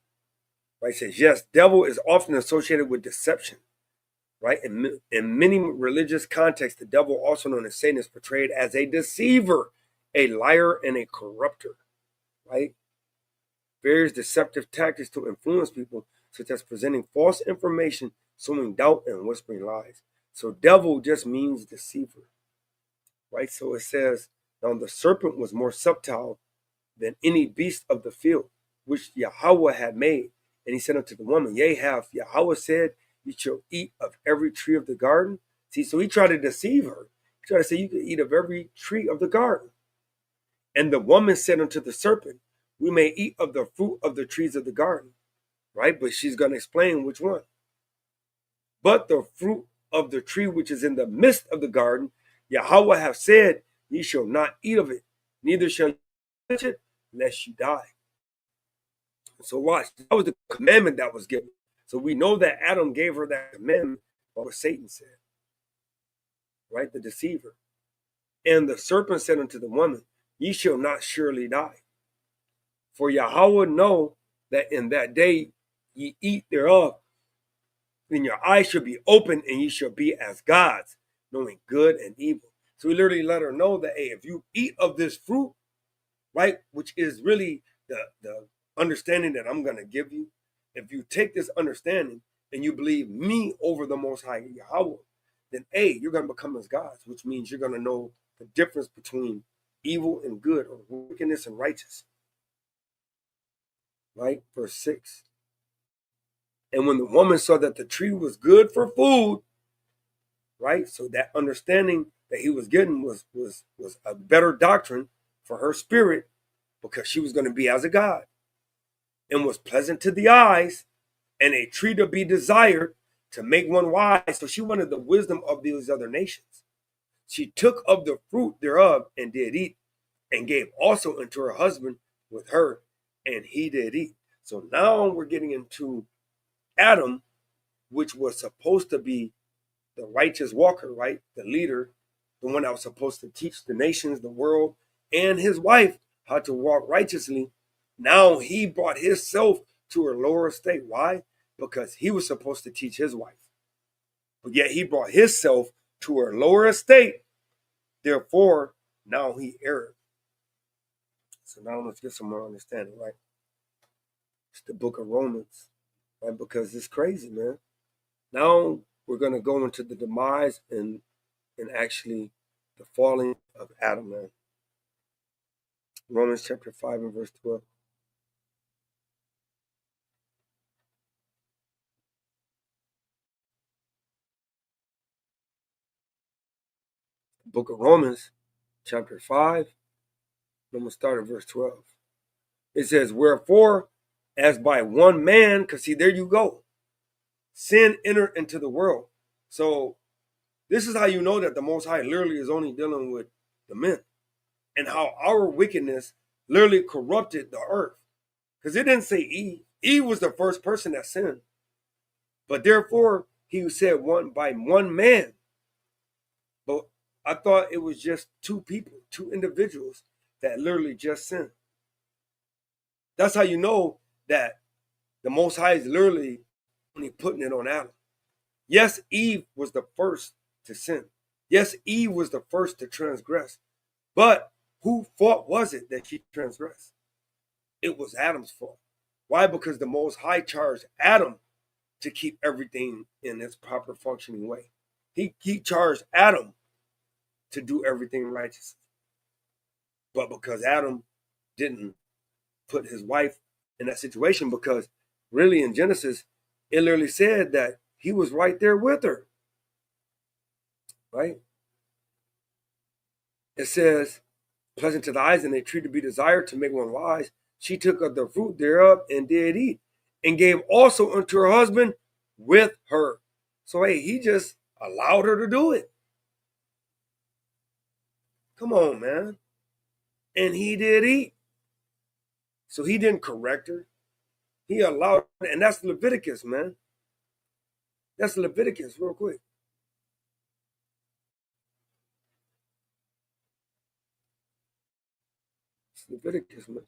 Right? It says, yes, devil is often associated with deception. Right? In many religious contexts, the devil, also known as Satan, is portrayed as a deceiver, a liar, and a corrupter. Right? Various deceptive tactics to influence people, such as presenting false information, sowing doubt, and whispering lies. So devil just means deceiver. Right? So it says, now the serpent was more subtle than any beast of the field, which Yahweh had made. And he said unto the woman, yea, have Yahweh said, you shall eat of every tree of the garden? See, so he tried to deceive her. He tried to say, you can eat of every tree of the garden. And the woman said unto the serpent, we may eat of the fruit of the trees of the garden. Right? But she's going to explain which one. But the fruit of the tree which is in the midst of the garden, Yahweh hath said, ye shall not eat of it, neither shall you touch it, lest you die. So watch, that was the commandment that was given. So we know that Adam gave her that commandment, what Satan said, right? The deceiver. And the serpent said unto the woman, ye shall not surely die. For Yahweh know that in that day ye eat thereof, then your eyes shall be open and ye shall be as gods, knowing good and evil. So we literally let her know that, hey, if you eat of this fruit, right, which is really the understanding that I'm going to give you, if you take this understanding and you believe me over the Most High Yahweh, then A, you're going to become as gods, which means you're going to know the difference between evil and good, or wickedness and righteous. Right? Verse 6. And when the woman saw that the tree was good for food, right? So that understanding that he was getting was a better doctrine for her spirit, because she was going to be as a god, and was pleasant to the eyes, and a tree to be desired, to make one wise. So she wanted the wisdom of these other nations. She took of the fruit thereof and did eat, and gave also unto her husband with her, and he did eat. So now we're getting into Adam, which was supposed to be the righteous walker, right? The leader, the one that was supposed to teach the nations, the world, and his wife how to walk righteously. Now he brought himself to a lower estate. Why? Because he was supposed to teach his wife. But yet he brought himself to a lower estate. Therefore, now he erred. So now let's get some more understanding, right? It's the book of Romans, right? Because it's crazy, man. Now we're going to go into the demise and actually the falling of Adam, man. Romans chapter 5 and verse 12. Book of Romans, chapter 5. I'm going to start at verse 12. It says, wherefore, as by one man, because see, there you go, sin entered into the world. So this is how you know that the Most High literally is only dealing with the men, and how our wickedness literally corrupted the earth. Because it didn't say Eve. Eve was the first person that sinned. But therefore, he said one by one man. But I thought it was just two people, two individuals that literally just sinned. That's how you know that the Most High is literally only putting it on Adam. Yes, Eve was the first to sin. Yes, Eve was the first to transgress. But whose fault was it that she transgressed? It was Adam's fault. Why? Because the Most High charged Adam to keep everything in its proper functioning way. He charged Adam to do everything righteous. But because Adam didn't put his wife in that situation, because really in Genesis, it literally said that he was right there with her. Right? it says, pleasant to the eyes, and a tree to be desired to make one wise. She took of the fruit thereof and did eat, and gave also unto her husband with her. So, hey, he just allowed her to do it. Come on, man. And he did eat. So he didn't correct her. He allowed her, and that's Leviticus, man. That's Leviticus, real quick. It's Leviticus, man.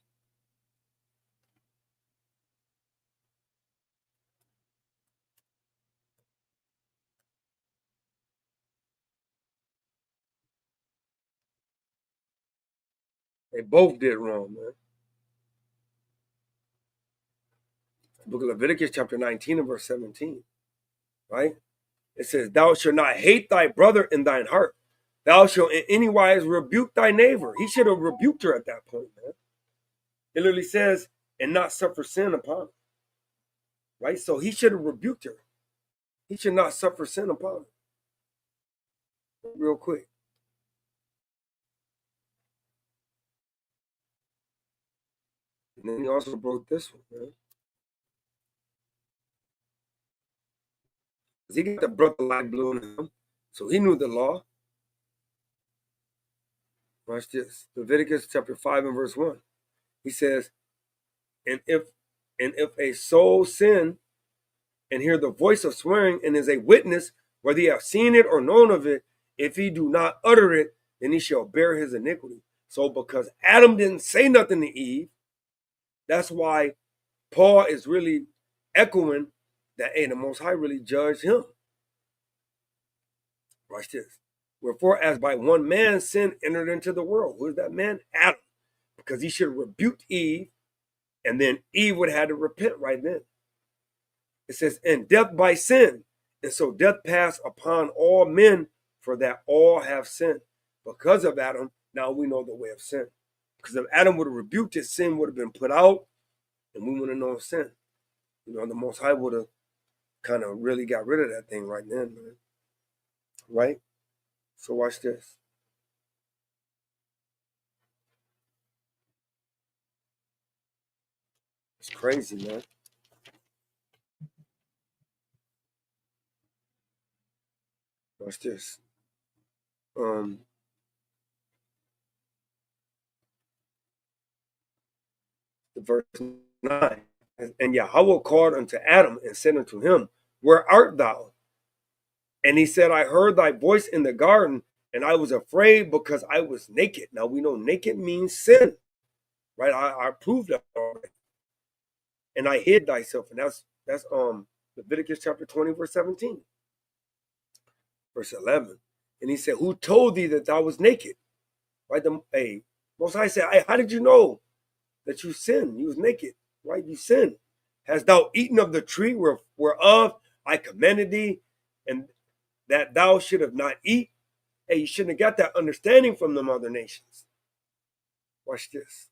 They both did wrong, man. The book of Leviticus, chapter 19 and verse 17, right? It says, thou shalt not hate thy brother in thine heart. Thou shalt in any wise rebuke thy neighbor. He should have rebuked her at that point, man. It literally says, and not suffer sin upon her. Right? So he should have rebuked her. He should not suffer sin upon her. Real quick. And then he also broke this one, man. He got the brother light blue in him, so he knew the law. Watch this. Leviticus chapter 5 and verse 1. He says, and if a soul sin and hear the voice of swearing and is a witness, whether he have seen it or known of it, if he do not utter it, then he shall bear his iniquity. So because Adam didn't say nothing to Eve, that's why Paul is really echoing that, hey, the Most High really judged him. Watch this. Wherefore, as by one man sin entered into the world. Who is that man? Adam. Because he should have rebuked Eve, and then Eve would have had to repent right then. It says, and death by sin. And so death passed upon all men, for that all have sinned. Because of Adam, now we know the way of sin. Because if Adam would have rebuked it, sin would have been put out, and we wouldn't have known sin. You know, the Most High would have kind of really got rid of that thing right then, man. Right? So watch this. It's crazy, man. Watch this. Verse 9. And Yahweh called unto Adam and said unto him, where art thou? And he said, I heard thy voice in the garden, and I was afraid because I was naked. Now we know naked means sin, right? I proved that already. And I hid thyself. And that's Leviticus chapter 20, verse 17. Verse 11. And he said, who told thee that thou was naked? Right? Most High said, hey, how did you know that you sinned? You was naked, right? You sinned. Hast thou eaten of the tree whereof I commanded thee, and that thou should have not eat? Hey, you shouldn't have got that understanding from them other nations. Watch this.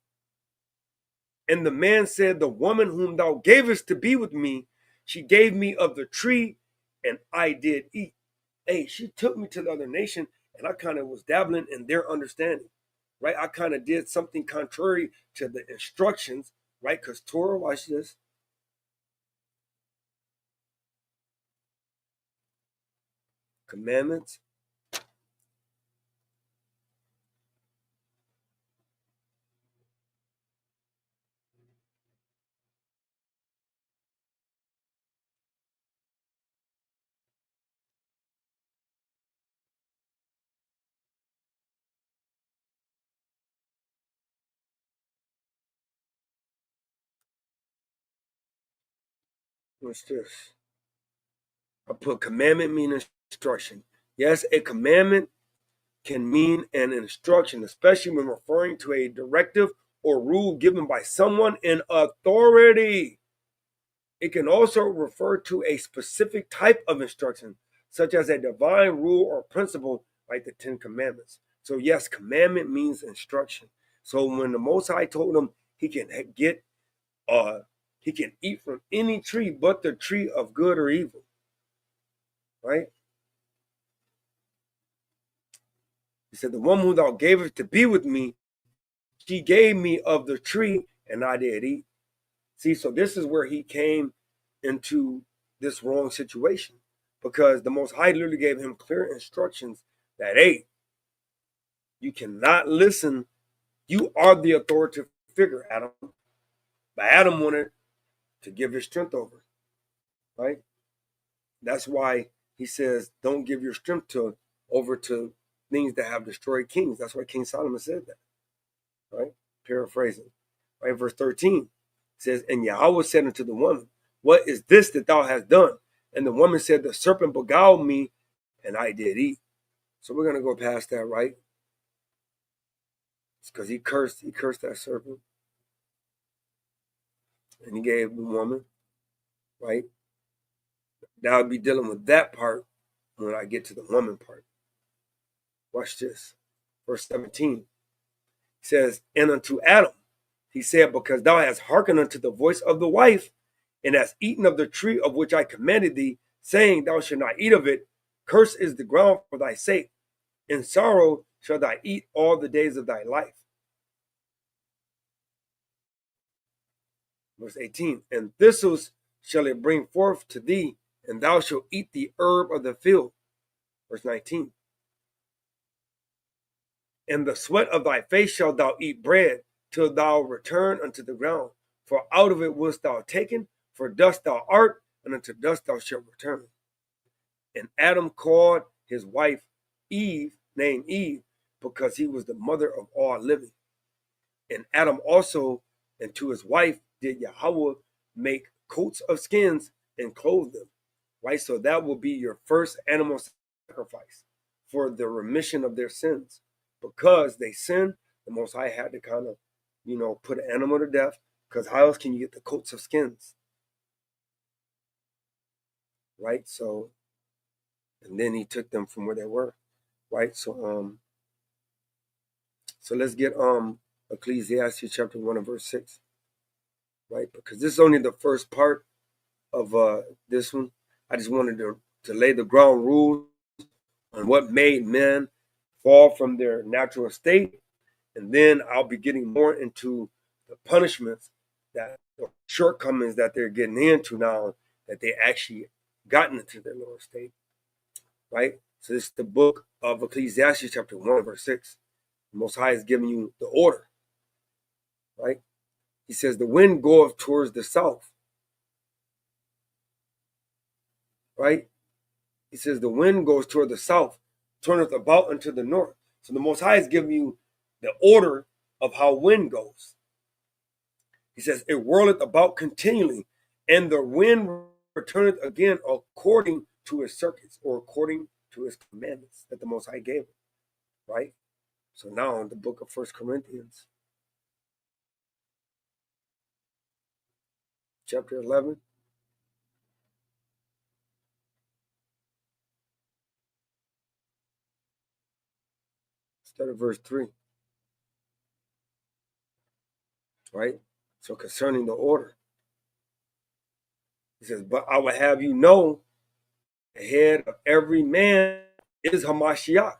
And the man said, the woman whom thou gavest to be with me, she gave me of the tree, and I did eat. Hey, she took me to the other nation, and I kind of was dabbling in their understanding, right? I kind of did something contrary to the instructions, right? Because Torah, watch this. Commandments. What's this? I put commandment meaning instruction. Yes, a commandment can mean an instruction, especially when referring to a directive or rule given by someone in authority. It can also refer to a specific type of instruction, such as a divine rule or principle like the Ten Commandments. So yes, commandment means instruction. So when the Most High told him he can eat from any tree but the tree of good or evil, right? He said, the woman who thou gavest to be with me, she gave me of the tree, and I did eat. See, so this is where he came into this wrong situation, because the Most High literally gave him clear instructions that, hey, you cannot listen. You are the authoritative figure, Adam. But Adam wanted to give his strength over, right? That's why he says, don't give your strength over to things that have destroyed kings. That's why King Solomon said that, right? Paraphrasing, right? Verse 13 says, and Yahweh said unto the woman, what is this that thou hast done? And the woman said, the serpent beguiled me, and I did eat. So we're going to go past that, right? It's because he cursed that serpent. And he gave the woman, right? Now I'll be dealing with that part when I get to the woman part. Watch this. Verse 17 says, and unto Adam he said, because thou hast hearkened unto the voice of the wife, and hast eaten of the tree of which I commanded thee, saying, thou shalt not eat of it. Cursed is the ground for thy sake. In sorrow shalt thou eat all the days of thy life. Verse 18, and thistles shall it bring forth to thee, and thou shalt eat the herb of the field. Verse 19, and the sweat of thy face shalt thou eat bread, till thou return unto the ground. For out of it wast thou taken, for dust thou art, and unto dust thou shalt return. And Adam called his wife Eve, named Eve, because he was the mother of all living. And Adam also, and to his wife did Yahweh make coats of skins and clothe them, right? So that will be your first animal sacrifice for the remission of their sins. Because they sinned, the Most High had to kind of, put an animal to death, because how else can you get the coats of skins? Right? So, and then he took them from where they were, right? So let's get Ecclesiastes chapter 1 and verse 6, right? Because this is only the first part of this one. I just wanted to lay the ground rules on what made men fall from their natural state, and then I'll be getting more into the punishments, that the shortcomings that they're getting into now, that they actually gotten into their lower state, right? So this is the book of Ecclesiastes chapter 1 verse 6. The Most High is giving you the order, right? He says, the wind goeth towards the south, right? He says, the wind goes toward the south, turneth about unto the north. So the Most High is giving you the order of how wind goes. He says, it whirleth about continually, and the wind returneth again according to his circuits, or according to his commandments that the Most High gave him, right? So now in the book of 1 Corinthians, chapter 11, start at verse 3, right? So concerning the order, he says, but I will have you know, the head of every man is Hamashiach,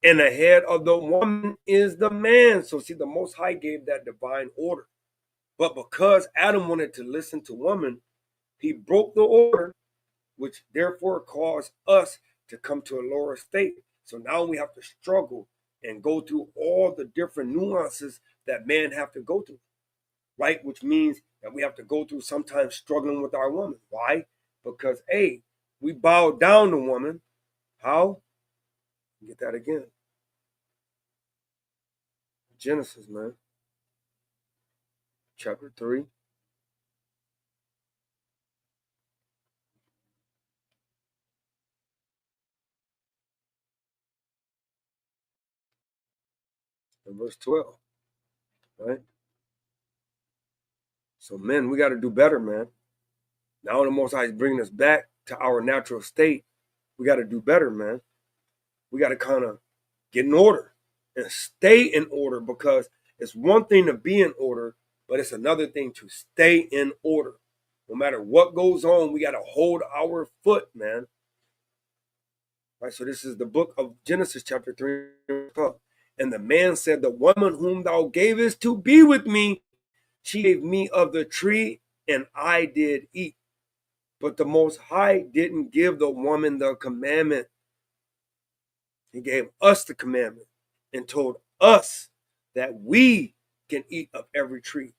and the head of the woman is the man. So see, the Most High gave that divine order. But because Adam wanted to listen to woman, he broke the order, which therefore caused us to come to a lower state. So now we have to struggle and go through all the different nuances that men have to go through, right? Which means that we have to go through sometimes struggling with our woman. Why? Because, A, we bow down to woman. How? Get that again. Genesis, man. Chapter 3. And verse 12. Right? So, men, we got to do better, man. Now the Most High is bringing us back to our natural state. We got to do better, man. We got to kind of get in order and stay in order, because it's one thing to be in order, but it's another thing to stay in order. No matter what goes on, we got to hold our foot, man. Right, so this is the book of Genesis chapter 3. And the man said, the woman whom thou gavest to be with me, she gave me of the tree, and I did eat. But the Most High didn't give the woman the commandment. He gave us the commandment and told us that we can eat of every tree,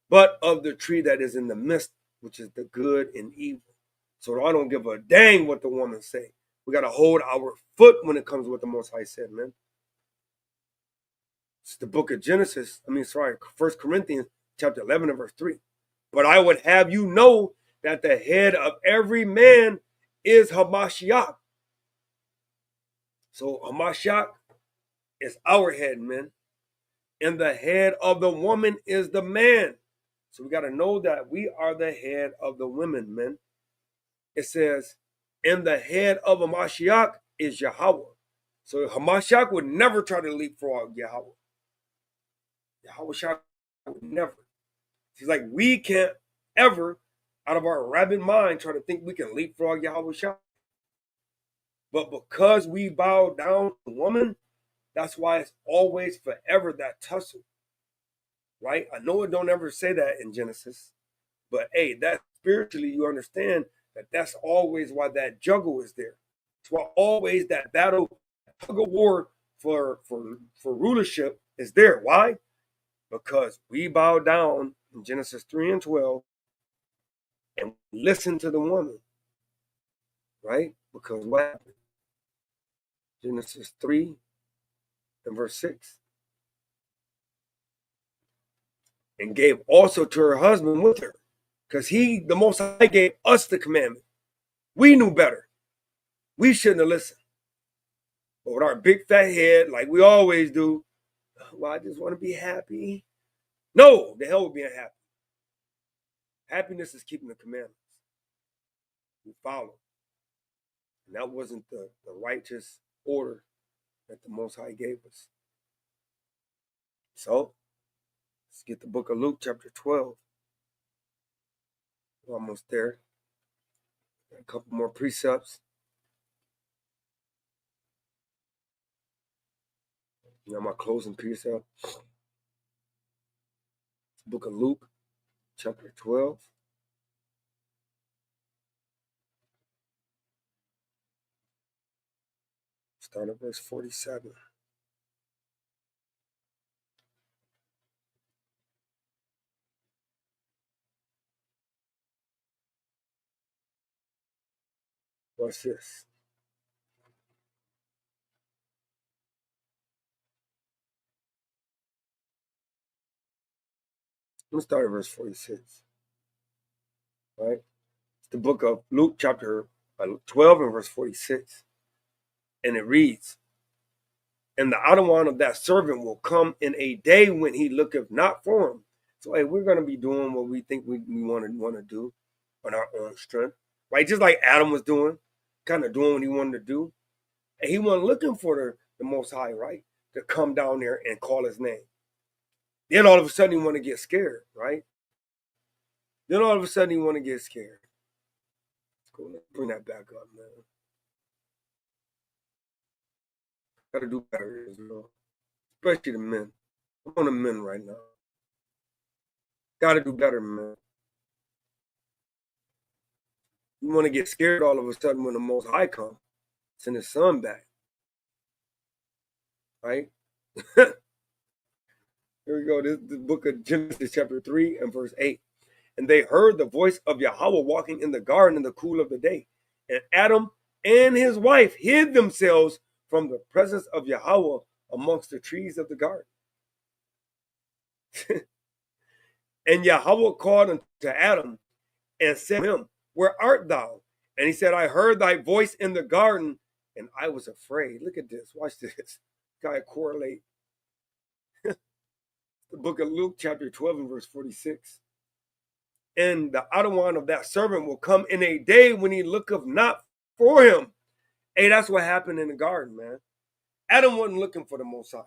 but of the tree that is in the midst, which is the good and evil. So I don't give a dang what the woman say. We got to hold our foot when it comes to what the Most High said, man. It's the book of Genesis. 1 Corinthians chapter 11 and verse 3. But I would have you know that the head of every man is Hamashiach. So Hamashiach is our head, man. And the head of the woman is the man. So we got to know that we are the head of the women, man. It says, and the head of Hamashiach is Yahweh. So Hamashiach would never try to leapfrog Yahweh. Yahweh would never. He's like, we can't ever, out of our rabid mind, try to think we can leapfrog Yahweh. But because we bow down to woman, that's why it's always forever that tussle. Right? I know it don't ever say that in Genesis, but hey, that spiritually you understand that that's always why that juggle is there. It's why always that battle, tug of war for rulership is there. Why? Because we bow down in Genesis 3 and 12 and listen to the woman. Right? Because what happened? Genesis 3 and verse 6. And gave also to her husband with her. Because the Most High gave us the commandment. We knew better. We shouldn't have listened. But with our big fat head, like we always do, well, I just want to be happy. No, the hell with being happy. Happiness is keeping the commandments. We follow. And that wasn't the righteous order that the Most High gave us. So, let's get the book of Luke chapter 12. We're almost there. Got a couple more precepts. Now my closing precept. Book of Luke chapter 12. Start at verse 47. What's this? I'm going to start at verse 46. Right? It's the book of Luke chapter 12 and verse 46. And it reads, and the outer one of that servant will come in a day when he looketh not for him. So hey, we're going to be doing what we think we want to do on our own strength. Right? Just like Adam was doing, kind of doing what he wanted to do. And he wasn't looking for the Most High, right? To come down there and call his name. Then all of a sudden he want to get scared, right? Then all of a sudden he want to get scared. Let's go bring that back up, man. Got to do better, Israel. Especially the men. I'm on the men right now. Got to do better, man. You want to get scared all of a sudden when the Most High comes. Send his son back. Right? Here we go. This is the book of Genesis chapter 3 and verse 8. And they heard the voice of Yahweh walking in the garden in the cool of the day. And Adam and his wife hid themselves from the presence of Yahweh amongst the trees of the garden. And Yahweh called unto Adam and said to him, where art thou? And he said, I heard thy voice in the garden, and I was afraid. Look at this. Watch this. Guy correlate. The book of Luke chapter 12 and verse 46. And the outer one of that servant will come in a day when he looketh not for him. Hey, that's what happened in the garden, man. Adam wasn't looking for the Most High.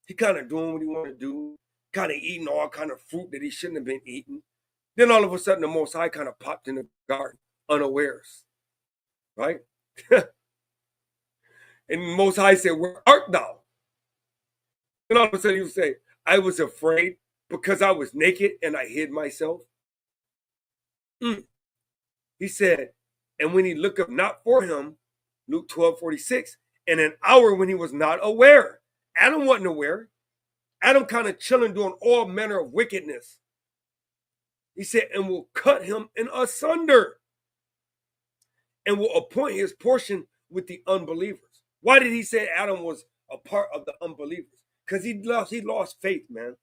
He kind of doing what he wanted to do, kind of eating all kind of fruit that he shouldn't have been eating. Then all of a sudden, the Most High kind of popped in the garden, unawares, right? And the Most High said, where art thou? And all of a sudden you say, I was afraid because I was naked and I hid myself. He said, and when he looked up not for him, Luke 12:46, in an hour when he was not aware. Adam wasn't aware. Adam kind of chilling doing all manner of wickedness. He said, and will cut him in asunder and will appoint his portion with the unbelievers. Why did he say Adam was a part of the unbelievers? Because he lost faith, man.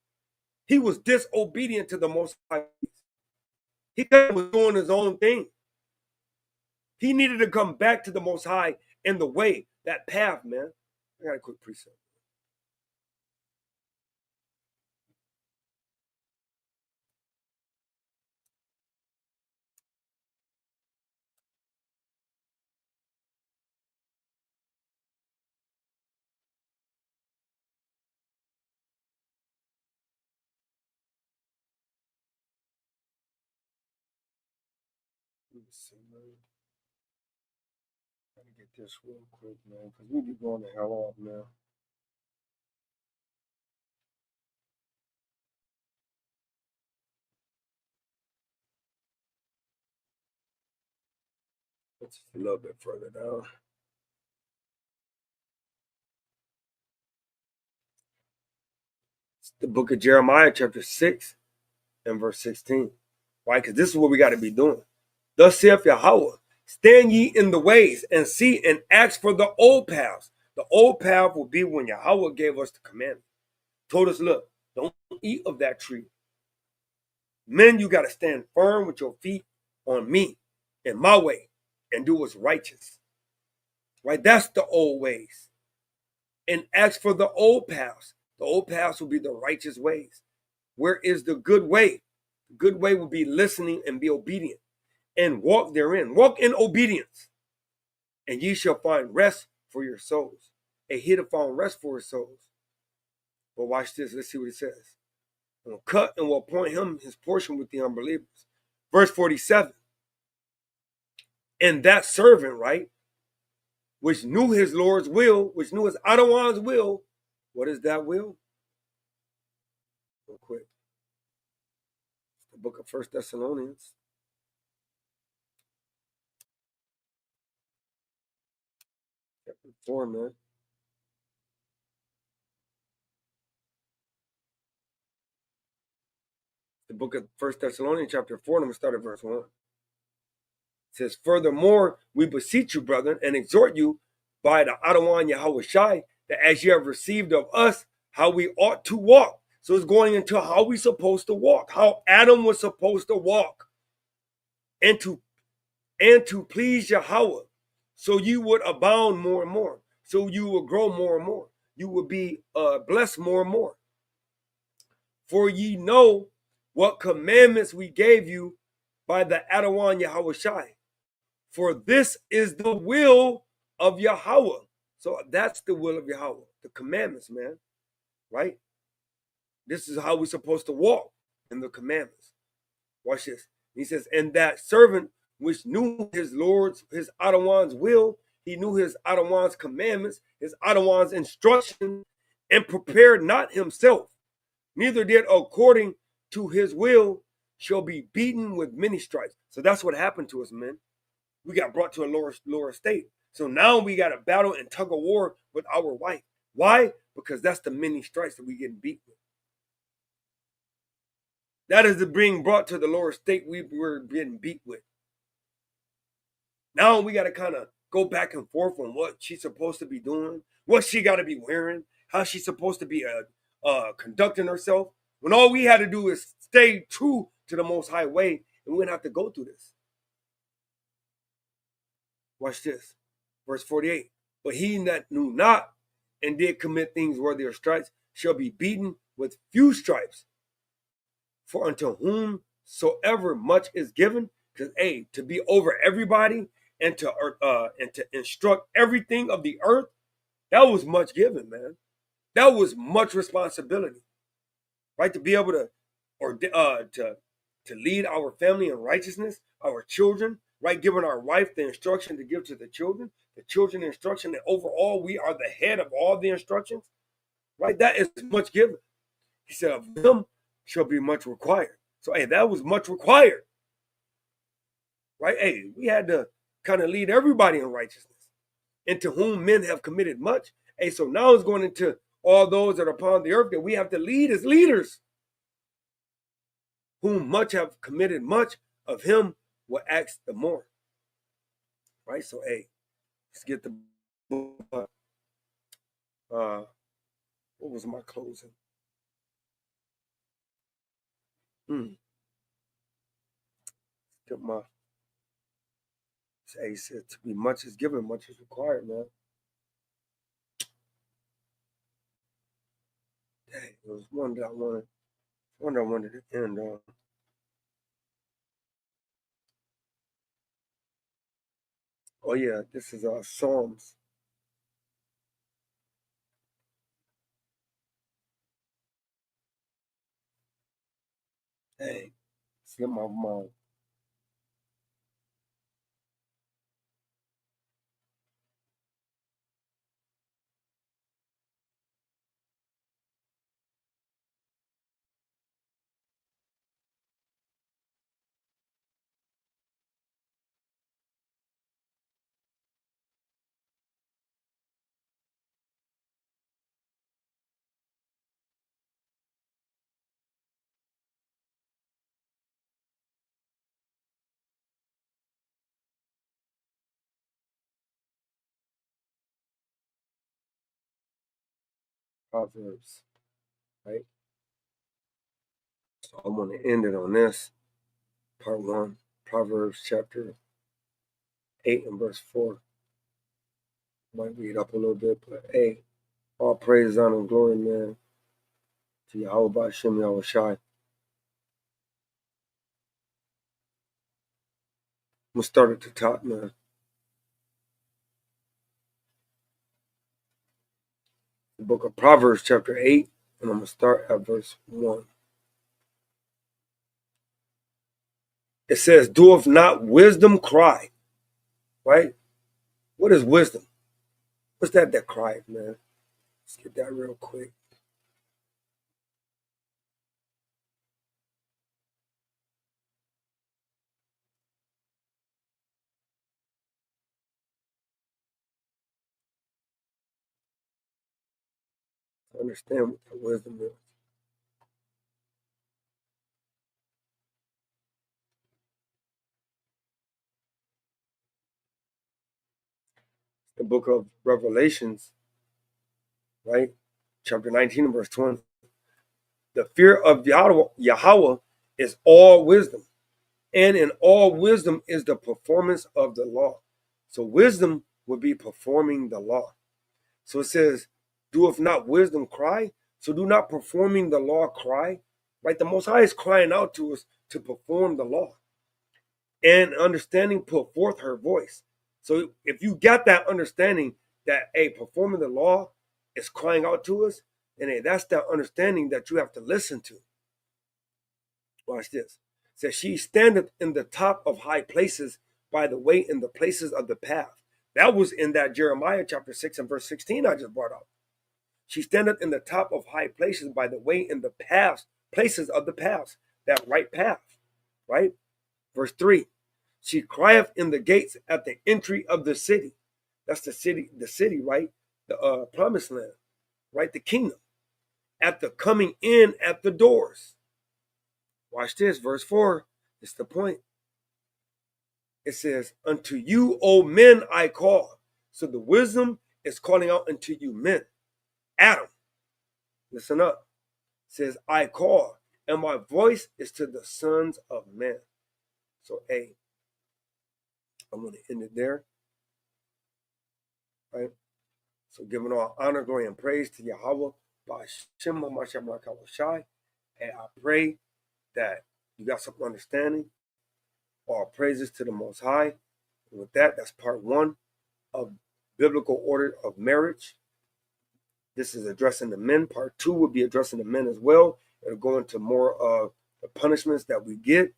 He was disobedient to the Most High. He was doing his own thing. He needed to come back to the Most High in the way, that path, man. I got a quick precept. Let me see, man. Let me get this real quick, man, because we be going the hell off now. It's a little bit further down. It's the book of Jeremiah, chapter 6 and verse 16. Why? Because this is what we got to be doing. Thus saith Yahweh, stand ye in the ways and see and ask for the old paths. The old path will be when Yahweh gave us the commandment. Told us, look, don't eat of that tree. Men, you got to stand firm with your feet on me in my way and do what's righteous. Right? That's the old ways. And ask for the old paths. The old paths will be the righteous ways. Where is the good way? The good way will be listening and be obedient and walk therein. Walk in obedience. And ye shall find rest for your souls. And he that found rest for his souls. But watch this. Let's see what it says. And will cut and will appoint him his portion with the unbelievers. Verse 47. And that servant, right, which knew his Lord's will, which knew his Adawan's will, what is that will? Real quick. The book of 1 Thessalonians. Chapter 4, man. The book of 1 Thessalonians, chapter 4, and I'm going to start at verse 1. It says, furthermore, we beseech you, brethren, and exhort you by the Adawan Yahweh Shai, that as you have received of us, how we ought to walk. So it's going into how we supposed to walk, how Adam was supposed to walk, and to please Yahweh, so you would abound more and more, so you will grow more and more, you will be blessed more and more. For ye know what commandments we gave you by the Adawan Yahweh Shai. For this is the will of Yahweh. So that's the will of Yahweh, the commandments, man, right? This is how we're supposed to walk in the commandments. Watch this. He says, and that servant which knew his Lord's, his Adawan's will, he knew his Adawan's commandments, his Adawan's instruction, and prepared not himself, neither did according to his will, shall be beaten with many stripes. So that's what happened to us, men. We got brought to a lower state. So now we got to battle and tug of war with our wife. Why? Because that's the many stripes that we get beat with. That is the being brought to the lower state we were getting beat with. Now we got to kind of go back and forth on what she's supposed to be doing, what she got to be wearing, how she's supposed to be conducting herself. When all we had to do is stay true to the Most High way, and we wouldn't have to go through this. Watch this. Verse 48. But he that knew not and did commit things worthy of stripes shall be beaten with few stripes. For unto whomsoever much is given, because to be over everybody and to instruct everything of the earth, that was much given, man. That was much responsibility, right? To be able to lead our family in righteousness, our children, right? Giving our wife the instruction to give to the children the instruction, and overall we are the head of all the instructions, right? That is much given. He said, of them shall be much required. So, hey, that was much required, right? Hey, we had to kind of lead everybody in righteousness, into whom men have committed much. Hey, so now it's going into all those that are upon the earth that we have to lead as leaders. Whom much have committed much, of him will ask the more. Right? So, hey, let's get the book. What was my closing? Get my. Hey, he said, to be much is given, much is required, man. Dang, there was one that I wanted to end on. Oh yeah, this is Psalms. Hey, slip my mind. Proverbs, right? So I want to end it on this, part 1, Proverbs chapter 8 and verse 4. Might read up a little bit, but hey, all praise, honor, and glory, man, to Yahweh Ba'Shem Yahweh Shai. I'm going to start at the top, man. The book of Proverbs chapter 8, and I'm going to start at verse 1. It says, doeth not wisdom cry? Right? What is wisdom? What's that cried, man? Let's get that real quick. Understand what the wisdom is. The book of Revelations, right? Chapter 19 and verse 20. The fear of Yahweh is all wisdom, and in all wisdom is the performance of the law. So wisdom would be performing the law. So it says, doeth not wisdom cry? So do not performing the law cry? Right? The Most High is crying out to us to perform the law. And understanding put forth her voice. So if you got that understanding that, hey, performing the law is crying out to us, then hey, that's that understanding that you have to listen to. Watch this. It says, she standeth in the top of high places by the way in the places of the path. That was in that Jeremiah chapter 6 and verse 16 I just brought up. She standeth in the top of high places by the way in the paths, places of the paths, that right path, right? Verse 3, she crieth in the gates at the entry of the city. That's the city, right? The promised land, right? The kingdom. At the coming in at the doors. Watch this, verse 4. It's the point. It says, unto you, O men, I call. So the wisdom is calling out unto you men. Adam, listen up. It says, I call, and my voice is to the sons of men. So, hey, I'm going to end it there. Right? So, giving all honor, glory, and praise to Yahweh, Ba'Shem Yahweh Shai. And I pray that you got some understanding. All praises to the Most High. And with that, that's part 1 of biblical order of marriage. This is addressing the men. Part 2 will be addressing the men as well. It'll go into more of the punishments that we get.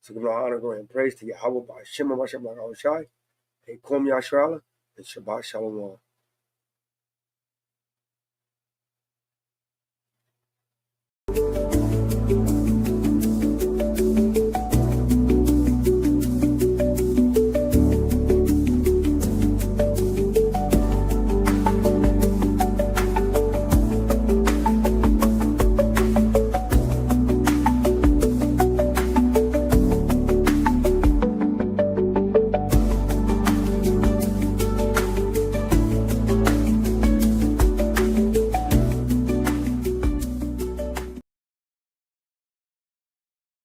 So give all honor, glory, and praise to Yahweh by Shem HaMashiach, like Shai, and Kom Yashrala, and Shabbat Shalom.